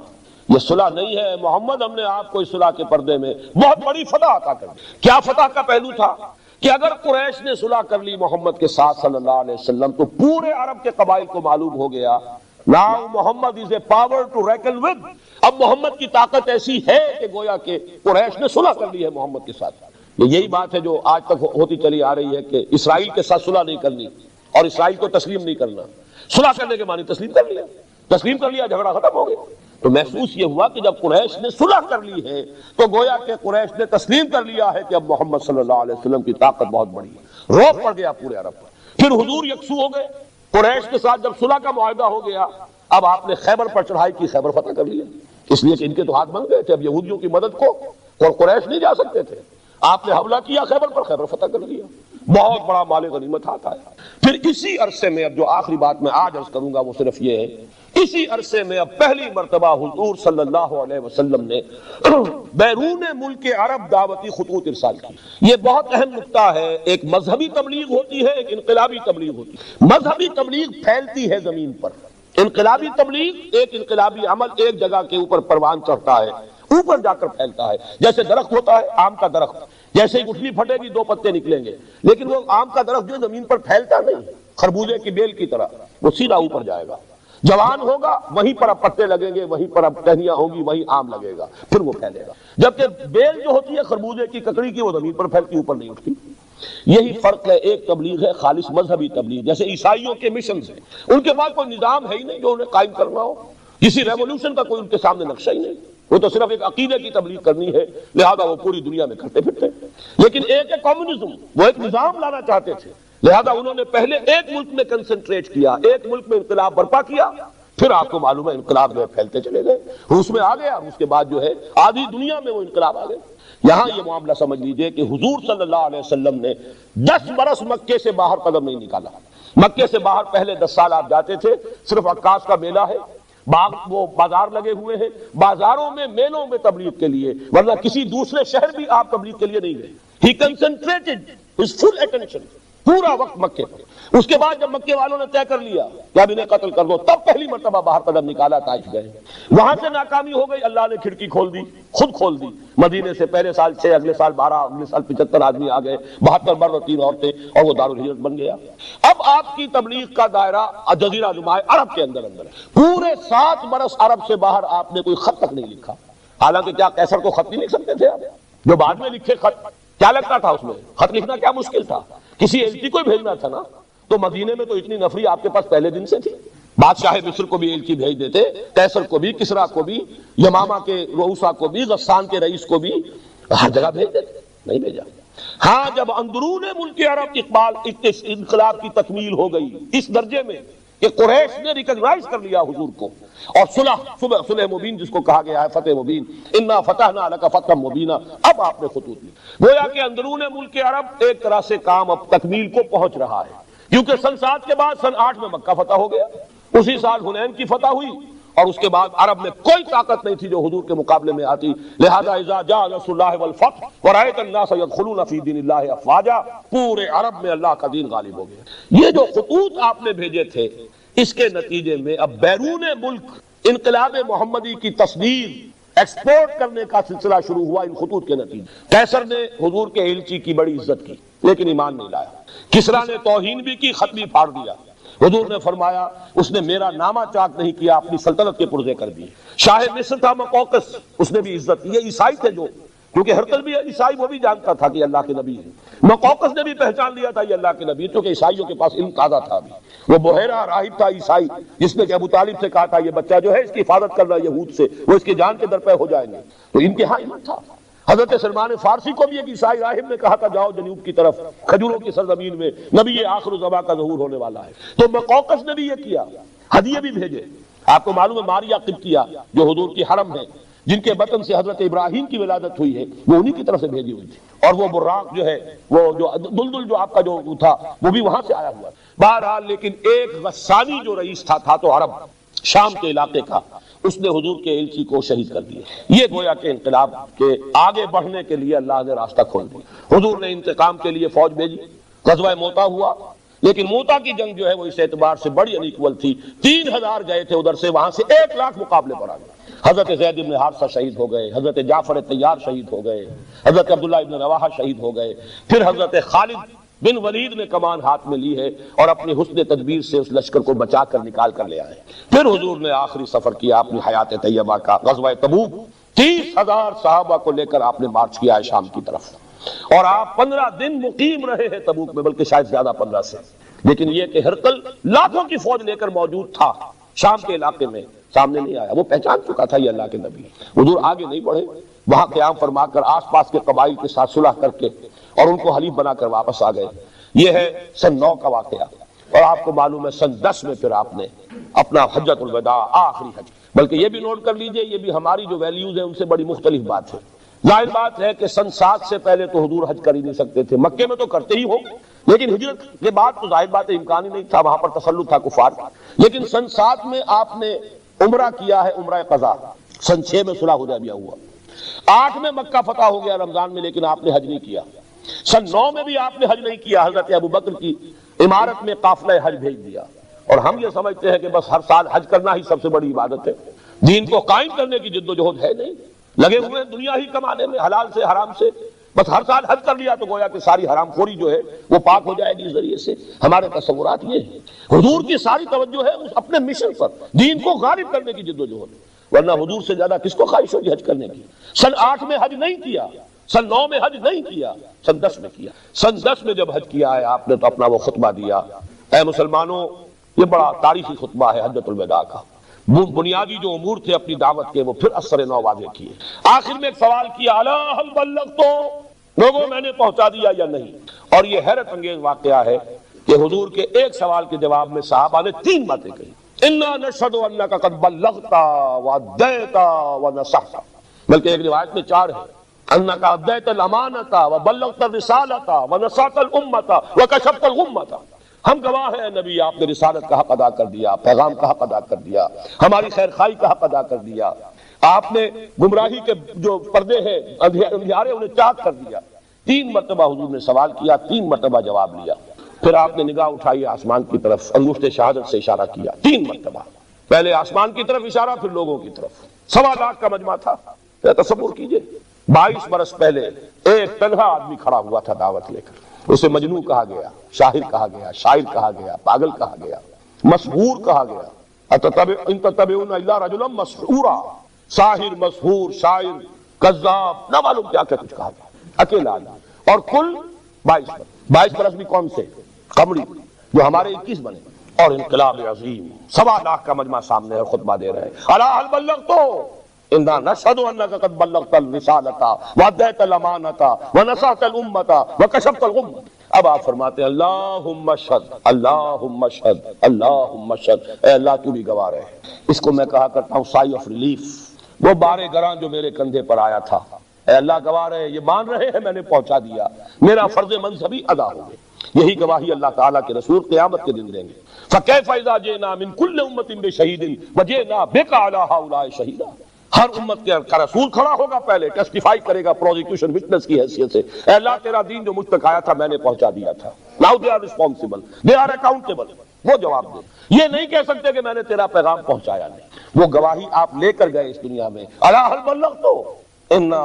[SPEAKER 1] یہ صلح نہیں ہے محمد، ہم نے آپ کو اس صلح کے پردے میں بہت بڑی فتح عطا کر دی. کیا فتح کا پہلو تھا کہ اگر قریش نے صلح کر لی محمد کے ساتھ صلی اللہ علیہ وسلم، تو پورے عرب کے قبائل کو معلوم ہو گیا Now Muhammad is a power to reckon with. اب محمد کی طاقت ایسی ہے کہ گویا کہ قریش نے صلح کر لی ہے محمد کے ساتھ. یہی بات ہے جو آج تک ہوتی چلی آ رہی ہے کہ اسرائیل کے ساتھ صلح نہیں کرنی اور اسرائیل کو تسلیم نہیں کرنا. صلح کرنے کے معنی تسلیم کر لیا، جھگڑا ختم ہو گیا. تو محسوس یہ ہوا کہ جب قریش نے صلح کر لی ہے تو گویا کہ قریش نے تسلیم کر لیا ہے کہ اب محمد صلی اللہ علیہ وسلم کی طاقت بہت بڑی ہے. روب پڑ گیا پورے عرب پر. پھر حضور یکسو ہو گئے. قریش کے ساتھ جب صلح کا معاہدہ ہو گیا، اب آپ نے خیبر پر چڑھائی کی، خیبر فتح کر لیا. اس لیے کہ ان کے تو ہاتھ بن گئے تھے، اب یہودیوں کی مدد کو اور قریش نہیں جا سکتے تھے. آپ نے حملہ کیا خیبر پر، خیبر فتح کر لیا، بہت بڑا مال غنیمت ہاتھ آیا. پھر اسی عرصے میں، اب جو آخری بات میں آج عرض کروں گا وہ صرف یہ ہے، اسی عرصے میں اب پہلی مرتبہ حضور صلی اللہ علیہ وسلم نے بیرون ملک عرب دعوتی خطوط ارسال کی. یہ بہت اہم نقطہ ہے. ایک مذہبی تبلیغ ہوتی ہے، ایک انقلابی تبلیغ ہوتی ہے. مذہبی تبلیغ پھیلتی ہے زمین پر، انقلابی تبلیغ ایک انقلابی عمل ایک جگہ کے اوپر پروان چڑھتا ہے، اوپر جا کر پھیلتا ہے. جیسے درخت ہوتا ہے آم کا درخت، جیسے ہی گٹھلی پھٹے گی 2 پتے نکلیں گے، لیکن وہ آم کا درخت جو زمین پر پھیلتا نہیں، خربوزے کی بیل کی طرح وہ سیدھا اوپر جائے گا. جوان ہوگا وہیں پر اب پتے لگیں گے، وہیں پر اب ٹہنیاں ہوں گی، وہیں آم لگے گا، پھر وہ پھیلے گا. جبکہ بیل جو ہوتی ہے خربوزے کی ککڑی کی، وہ زمین پر پھیلتی، اوپر نہیں اٹھتی. یہی فرق ہے. ایک تبلیغ ہے خالص مذہبی تبلیغ، جیسے عیسائیوں کے مشنز ہیں، ان کے پاس کوئی نظام ہے ہی نہیں جو انہیں قائم کرنا ہو، کسی ریولوشن کا کوئی ان کے سامنے نقشہ ہی نہیں، وہ تو صرف ایک عقیدے کی تبلیغ کرنی ہے، لہذا وہ پوری دنیا میں کرتے پھرتے. لیکن ایک ہے کمیونزم، وہ ایک نظام لانا چاہتے تھے، لہذا انہوں نے پہلے ایک ملک میں کنسنٹریٹ کیا، ایک ملک میں انقلاب برپا کیا. پھر آپ کو معلوم ہے انقلاب جو ہے پھیلتے چلے گئے، روس میں آ گیا، اس کے بعد جو ہے آدھی دنیا میں وہ انقلاب آ گئے. یہاں یہ معاملہ سمجھ لیجئے کہ حضور صلی اللہ علیہ وسلم نے 10 برس مکے سے باہر قدم نہیں نکالا. مکے سے باہر پہلے 10 سال آپ جاتے تھے، صرف عکاس کا میلہ ہے،
[SPEAKER 2] باغ وہ بازار لگے ہوئے ہیں، بازاروں میں میلوں میں تبلیغ کے لیے، ورنہ کسی دوسرے شہر بھی آپ تبلیغ کے لیے نہیں گئے. ہی کنسنٹریٹڈ ہز فل اٹینشن پورا وقت مکے پر. اس کے بعد جب مکے والوں نے طے کر لیا کہ اب انہیں قتل کر دو، تب پہلی مرتبہ باہر قدم نکالا، طائف گئے. وہاں سے ناکامی ہو گئی، اللہ نے کھڑکی کھول دی، خود کھول دی. مدینے سے پہلے سال 6، اگلے سال 12، اگلے سال 75 آدمی آ گئے، 72 مرد اور 3 عورتیں، اور وہ دارالہجرت بن گیا. اب آپ کی تبلیغ کا دائرہ جزیرہ نما عرب کے اندر ہے. پورے 7 برس عرب سے باہر آپ نے کوئی خط تک نہیں لکھا. حالانکہ کیا قیصر کو خط نہیں لکھ سکتے تھے آپ؟ جو بعد میں لکھے خط، کیا لگتا تھا اس میں؟ خط لکھنا کیا مشکل تھا؟ کسی ایلچی کو بھیجنا تھا نا. تو مدینے میں تو اتنی نفری آپ کے پاس پہلے دن سے تھی. بادشاہ مصر کو بھی ایلچی بھیج دیتے، قیصر کو بھی، کسرا کو بھی، یمامہ کے رؤسا کو بھی، غسان کے رئیس کو بھی، ہر جگہ بھیج دیتے. نہیں بھیجا. ہاں جب اندرون ملک عرب انقلاب کی تکمیل ہو گئی اس درجے میں کہ قریش نے ریکگنائز کر لیا حضور کو، اور صلح مبین جس کو کہا گیا ہے، فتح مبین، انا فتحنا لک فتحا مبینا، اب آپ نے خطوط لی. گویا کہ اندرون ملک عرب ایک طرح سے کام اب تکمیل کو پہنچ رہا ہے، کیونکہ سن 7 کے بعد سن 8 میں مکہ فتح ہو گیا. اسی سال حنین کی فتح ہوئی، اور اس کے بعد عرب میں کوئی طاقت نہیں تھی جو حضور کے مقابلے میں آتی. لہذا اذا جاء نصر اللہ والفتح ورأیت الناس يدخلون فی دین اللہ افواجا، پورے عرب میں اللہ کا دین غالب ہو گیا. یہ جو خطوط آپ نے بھیجے تھے، اس کے نتیجے میں اب بیرون ملک انقلاب محمدی کی تصدیر، ایکسپورٹ کرنے کا سلسلہ شروع ہوا ان خطوط کے نتیجے. قیصر نے حضور کے ایلچی کی بڑی عزت کی لیکن ایمان نہیں لایا. کسرا نے توہین بھی کی، خط بھی پھاڑ دیا. حضور نے فرمایا اس نے میرا نامہ چاک نہیں کیا، اپنی سلطنت کے پرزے کر دیے. شاہ مصر تھا مقوقس، اس نے بھی عزت. یہ عیسائی تھے جو، کیونکہ ہرقل بھی عیسائی، وہ بھی جانتا تھا کہ اللہ کے نبی ہے. مقوقس نے بھی پہچان لیا تھا یہ اللہ کے نبی، کیونکہ عیسائیوں کے پاس علم تازہ تھا. ابھی وہ بحیرہ راہب تھا عیسائی، جس نے کہ ابو طالب سے کہا تھا یہ بچہ جو ہے اس کی حفاظت کرنا یہود سے، وہ اس کی جان کے درپے ہو جائیں گے. تو انتہا علم تھا. حضرت سلمان فارسی کو بھی ایک عیسائی راہب نے کہا تھا جاؤ جنوب کی طرف، کھجوروں کی سرزمین میں نبی آخر الزمان کا ظہور ہونے والا ہے. تو مقوقس نے بھی یہ کیا، ہدیے بھی بھیجے. آپ کو معلوم ہے ماریہ قبطیہ جو حضور کی حرم ہے، جن کے بطن سے حضرت ابراہیم کی ولادت ہوئی ہے، وہ انہی کی طرف سے بھیجی ہوئی تھی. اور وہ براق جو ہے، وہ جو دلدل جو آپ کا جو تھا، وہ بھی وہاں سے آیا ہوا. بہرحال لیکن ایک غسانی جو رئیس تھا تو عرب شام کے علاقے کا، اس نے حضور کے ایلچی کو شہید کر دیا. یہ گویا کہ انقلاب کے آگے بڑھنے کے لیے اللہ نے راستہ کھول دیا. حضور نے انتقام کے لیے فوج بھیجی. غزوہ موتا ہوا، لیکن موتا کی جنگ جو ہے وہ اس اعتبار سے بڑی انیکول تھی. 3000 گئے تھے ادھر سے، وہاں سے 1 لاکھ مقابلے پر آ گئے. حضرت زید بن حارثہ شہید ہو گئے، حضرت جعفر طیار شہید ہو گئے، حضرت عبداللہ ابن رواحہ شہید ہو گئے. پھر حضرت خالد بن ولید نے کمان ہاتھ میں لی ہے اور اپنی حسن تدبیر سے اس لشکر کو بچا کر نکال کر لے آئے. پھر حضور نے آخری سفر کیا اپنی حیات طیبہ کا، غزوہ تبوک. 30,000 صحابہ کو لے کر آپ نے مارچ کیا ہے شام کی طرف، اور آپ 15 دن مقیم رہے ہیں تبوک میں، بلکہ شاید زیادہ 15 سے. لیکن یہ کہ ہرقل لاکھوں کی فوج لے کر موجود تھا شام کے علاقے میں، سامنے نہیں آیا. وہ پہچان چکا تھا یہ اللہ کے نبی. حضور آگے نہیں بڑھے، وہاں قیام فرما کر آس پاس کے قبائل کے ساتھ صلح کر کے اور ان کو حلیف بنا کر واپس آ گئے. یہ ہے سن 9 کا واقعہ. اور آپ کو معلوم ہے سن 10 میں پھر آپ نے اپنا حجۃ الوداع، آخری حج. بلکہ یہ بھی نوٹ کر لیجئے، یہ بھی ہماری جو ویلیوز ہیں ان سے بڑی مختلف بات ہے. ظاہر بات ہے کہ سن 7 سے پہلے تو حضور حج کر ہی نہیں سکتے تھے. مکے میں تو کرتے ہی ہو، لیکن ہجرت کے بعد تو ظاہر بات ہے امکان ہی نہیں تھا، وہاں پر تسلط تھا کفار کا. لیکن سن 7 میں آپ نے عمرہ کیا ہے، عمرہ قضا. سن 6 میں صلح حدیبیہ ہوا. 8 میں مکہ فتح ہو گیا رمضان میں، لیکن آپ نے حج نہیں کیا. سن 9 میں بھی آپ نے حج نہیں کیا. حضرت ابو بکر کی عمارت میں قافلہ حج بھیج دیا. اور ہم یہ سمجھتے ہیں کہ بس ہر سال حج کرنا ہی سب سے بڑی عبادت ہے. دین کو قائم کرنے کی جد و جہد ہے نہیں. لگے ہوئے ہیں دنیا ہی کمانے میں، حلال سے حرام سے. بس ہر سال حج کر لیا تو گویا کہ ساری حرام خوری جو ہے وہ پاک ہو جائے گی اس ذریعے سے. ہمارے تصورات یہ ہیں. حضور کی ساری توجہ ہے اس اپنے مشن پر، دین کو غالب کرنے کی جد و جہد. ورنہ حضور سے زیادہ کس کو خواہش ہوگی حج کرنے کی؟ سن 8 میں حج نہیں کیا، سن 9 میں حج نہیں کیا، سن 10 میں کیا. سن 10 میں جب حج کیا ہے آپ نے تو اپنا وہ خطبہ دیا. اے مسلمانوں، یہ بڑا تاریخی خطبہ ہے حجۃ الوداع کا. بنیادی جو امور تھے اپنی دعوت کے وہ پھر اثر نو واضح کیے. آخر میں ایک سوال کیا، الا هل بلغت، لوگوں میں نے پہنچا دیا یا نہیں؟ اور یہ حیرت انگیز واقعہ ہے کہ حضور کے ایک سوال کے جواب میں صحابہ نے 3 باتیں کہی. انا نشهد انك قد بلغت واديت ونصحت، بلکہ ایک روایت میں 4 ہے، انك اديت الامانه وبلغت الرساله ونصحت الامه وكشفت الغمه. ہم گواہ ہیں نبی آپ نے رسالت کا حق ادا کر دیا، پیغام کا حق ادا کر دیا، ہماری خیر خواہی کا حق ادا کر دیا، آپ نے گمراہی کے جو پردے ہیں اندھیارے انہیں چاک کر دیا۔ 3 مرتبہ حضور نے سوال کیا، 3 مرتبہ جواب لیا، پھر آپ نے نگاہ اٹھائی آسمان کی طرف، انگشت شہادت سے اشارہ کیا 3 مرتبہ، پہلے آسمان کی طرف اشارہ، پھر لوگوں کی طرف۔ 1.25 لاکھ کا مجمع تھا، تصور کیجئے 22 برس پہلے ایک تنہا آدمی کھڑا ہوا تھا دعوت لے کر، اسے مجنون کہا گیا، شاعر کہا گیا، شاعر کہا گیا، پاگل کہا گیا، مسحور کہا گیا، ان تتبعون الا رجلا مسحورا، ساحر، مسحور، شاعر، کذاب، نہ معلوم کیا کیا کچھ کہا گیا، اکیلا آدمی، اور کل 22 برس بھی کون سے؟ قمری، جو ہمارے 21 بنے، اور انقلاب عظیم، 1.25 لاکھ کا مجمع سامنے ہے، خطبہ دے رہے ہیں، الا هل بلغت انا نشهد انك قد بلغت الرسالة واديت الامانة ونصحت الامة وكشفت الغمة۔ اب آپ فرماتے ہیں اللہم اشہد، اللہم اشہد، اللہم اشہد، اے اللہ تو بھی گواہ رہے۔ اس کو میں کہا کرتا ہوں سائی آف ریلیف، وہ بارے گراں جو میرے کندھے پر آیا تھا، اے اللہ گواہ رہے، یہ مان رہے ہیں میں نے پہنچا دیا، میرا فرض منصبی ادا ہو گیا۔ یہی گواہی اللہ تعالیٰ کے رسول قیامت کے دن دیں گے۔ فَكَيْفَ إِذَا جِئْنَا مِن كُلِّ أُمَّةٍ بِشَهِيدٍ وَجِئْنَا بِكَ عَلَىٰ هَٰؤُلَاءِ شَهِيدًا۔ ہر امت کا رسول کھڑا ہوگا، پہلے ٹیسٹیفائی کرے گا پروزیکیوشن وٹنس کی حیثیت سے، اے اللہ تیرا دین جو مجھ تک آیا تھا میں نے پہنچا دیا تھا۔ Now they are responsible, they are accountable، وہ جواب دے۔ یہ نہیں کہہ سکتے کہ میں نے تیرا پیغام پہنچایا نہیں، وہ گواہی آپ لے کر گئے اس دنیا میں، الا هل بلغت انا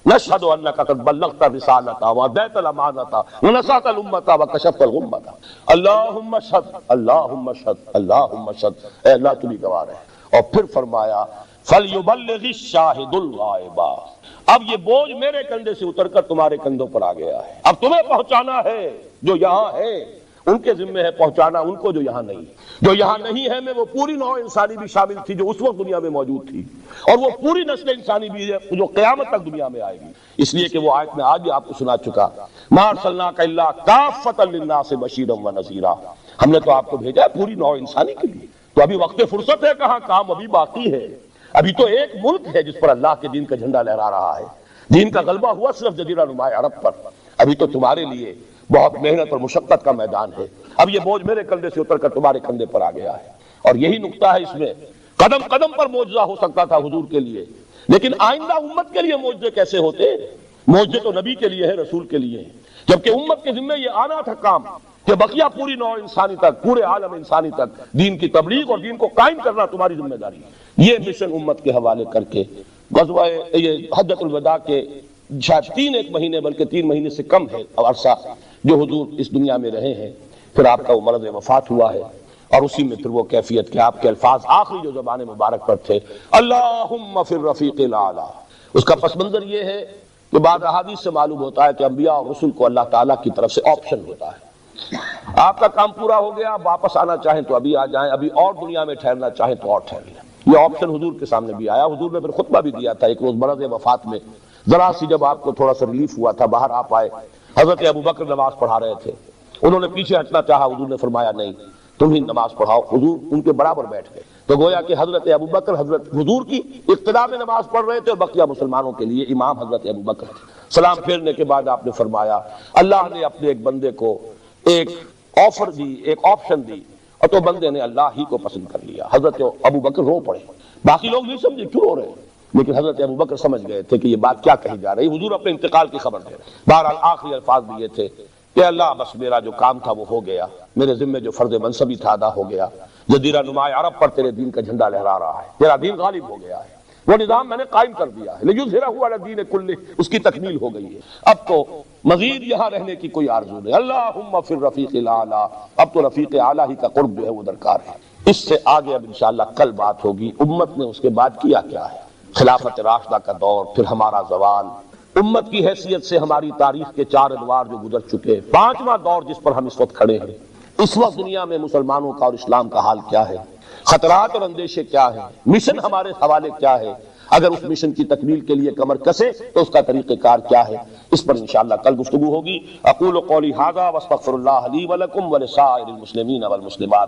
[SPEAKER 2] نشهد انك قد بلغت الرسالة واديت الامانة ونصحت الامة وكشفت الغمة۔ اللهم اشهد، اللهم اشهد، اللهم اشهد، اے اللہ تو بھی گواہ رہے۔ اور پھر فرمایا فَلْيُبَلِّغِ الشَّاهِدُ الْغَائِبَ، اب یہ بوجھ میرے کندھے سے اتر کر تمہارے کندھوں پر آ گیا ہے، اب تمہیں پہنچانا ہے، جو یہاں ہے ان کے ذمہ ہے پہنچانا، ان کو جو یہاں نہیں، جو یہاں نہیں ہے میں وہ پوری نوع انسانی بھی شامل تھی جو اس وقت دنیا میں موجود تھی، اور وہ پوری نسل انسانی بھی ہے جو قیامت تک دنیا میں آئے گی۔ اس لیے کہ وہ آیت میں آج بھی آپ کو سنا چکا، مَا أَرْسَلْنَاكَ إِلَّا كَافَّةً لِلنَّاسِ بَشِيرًا وَنَذِيرًا، ہم نے تو آپ کو بھیجا ہے پوری نوع انسانی کے لیے۔ تو ابھی وقت فرصت ہے، کہاں کام ابھی باقی ہے، ابھی تو ایک ملک ہے جس پر اللہ کے دین کا جھنڈا لہرا رہا ہے، دین کا غلبہ ہوا صرف جزیرہ نما عرب پر، ابھی تو تمہارے لیے بہت محنت اور مشقت کا میدان ہے، اب یہ بوجھ میرے کندھے سے اتر کر تمہارے کندھے پر آ گیا ہے۔ اور یہی نقطہ ہے اس میں، قدم قدم پر معجزہ ہو سکتا تھا حضور کے لیے، لیکن آئندہ امت کے لیے معجزے کیسے ہوتے؟ معجزے تو نبی کے لیے ہے، رسول کے لیے ہے، جبکہ امت کے ذمہ یہ آنا تھا کام کہ بقیہ پوری نوع انسانی تک، پورے عالم انسانی تک دین کی تبلیغ اور دین کو قائم کرنا تمہاری ذمہ داری ہے۔ یہ مشن امت کے حوالے کر کے غزوہ یہ حجۃ الوداع کے شاید 3 مہینے بلکہ 3 مہینے سے کم ہے عرصہ جو حضور اس دنیا میں رہے ہیں، پھر آپ کا وہ مرض وفات ہوا ہے، اور اسی میں پھر وہ کیفیت کہ آپ کے الفاظ آخری جو زبان مبارک پر تھے اللہم فی الرفیق الاعلی، اس کا پس منظر یہ ہے کہ بعض احادیث سے معلوم ہوتا ہے کہ انبیاء اور رسل کو اللہ تعالیٰ کی طرف سے آپشن ہوتا ہے، آپ کا کام پورا ہو گیا، آپ واپس آنا چاہیں تو ابھی آ جائیں، ابھی اور دنیا میں ٹھہرنا چاہیں تو اور ٹھہر لیں۔ یہ آپشن حضور کے سامنے بھی آیا، حضور نے پھر خطبہ بھی دیا تھا ایک روز مرض وفات میں، ذرا سی جب آپ کو تھوڑا سا ریلیف ہوا تھا، باہر آپ آئے، حضرت ابوبکر نماز پڑھا رہے تھے، انہوں نے پیچھے ہٹنا چاہا، حضور نے فرمایا نہیں تم ہی نماز پڑھاؤ، حضور ان کے برابر بیٹھ گئے، تو گویا کہ حضرت ابوبکر حضرت حضور کی اقتداء میں نماز پڑھ رہے تھے، اور بقیہ مسلمانوں کے لیے امام حضرت ابوبکر تھے۔ سلام پھیرنے کے بعد آپ نے فرمایا اللہ نے اپنے ایک بندے کو ایک آفر دی، ایک آپشن دی، اور تو بندے نے اللہ ہی کو پسند کر لیا۔ حضرت ابوبکر رو پڑے، باقی لوگ نہیں سمجھے کیوں رو رہے ہیں، لیکن حضرت ابوبکر سمجھ گئے تھے کہ یہ بات کیا کہی جا رہی، حضور اپنے انتقال کی خبر دے رہے۔ بہرحال آخری الفاظ بھی یہ تھے کہ اللہ بس میرا جو کام تھا وہ ہو گیا، میرے ذمہ جو فرض منصبی تھا ادا ہو گیا، جزیرہ نما عرب پر تیرے دین کا جھنڈا لہرا رہا ہے، تیرا دین غالب ہو گیا ہے، وہ نظام میں نے قائم کر دیا ہے، لیظہرہ علی الدین کلہ، اس کی تکمیل ہو گئی ہے، اب تو مزید یہاں رہنے کی کوئی آرزو نہیں۔ اللہم فی الرفیق الاعلی، اب تو رفیق اعلیٰ ہی کا قرب جو ہے وہ درکار ہے۔ اس سے آگے اب انشاءاللہ کل بات ہوگی، امت نے اس کے بعد کیا کیا ہے، خلافت راشدہ کا دور، پھر ہمارا زوال، امت کی حیثیت سے ہماری تاریخ کے 4 ادوار جو گزر چکے، 5واں دور جس پر ہم اس وقت کھڑے ہیں، اس وقت دنیا میں مسلمانوں کا اور اسلام کا حال کیا ہے، خطرات اور اندیشے کیا ہیں، مشن ہمارے حوالے کیا ہے، اگر اس مشن کی تکمیل کے لیے کمر کسے تو اس کا طریقہ کار کیا ہے، اس پر انشاءاللہ کل گفتگو ہوگی۔ اقول قولی ھذا واستغفر اللہ لی ولکم ولسائر المسلمین والمسلمات۔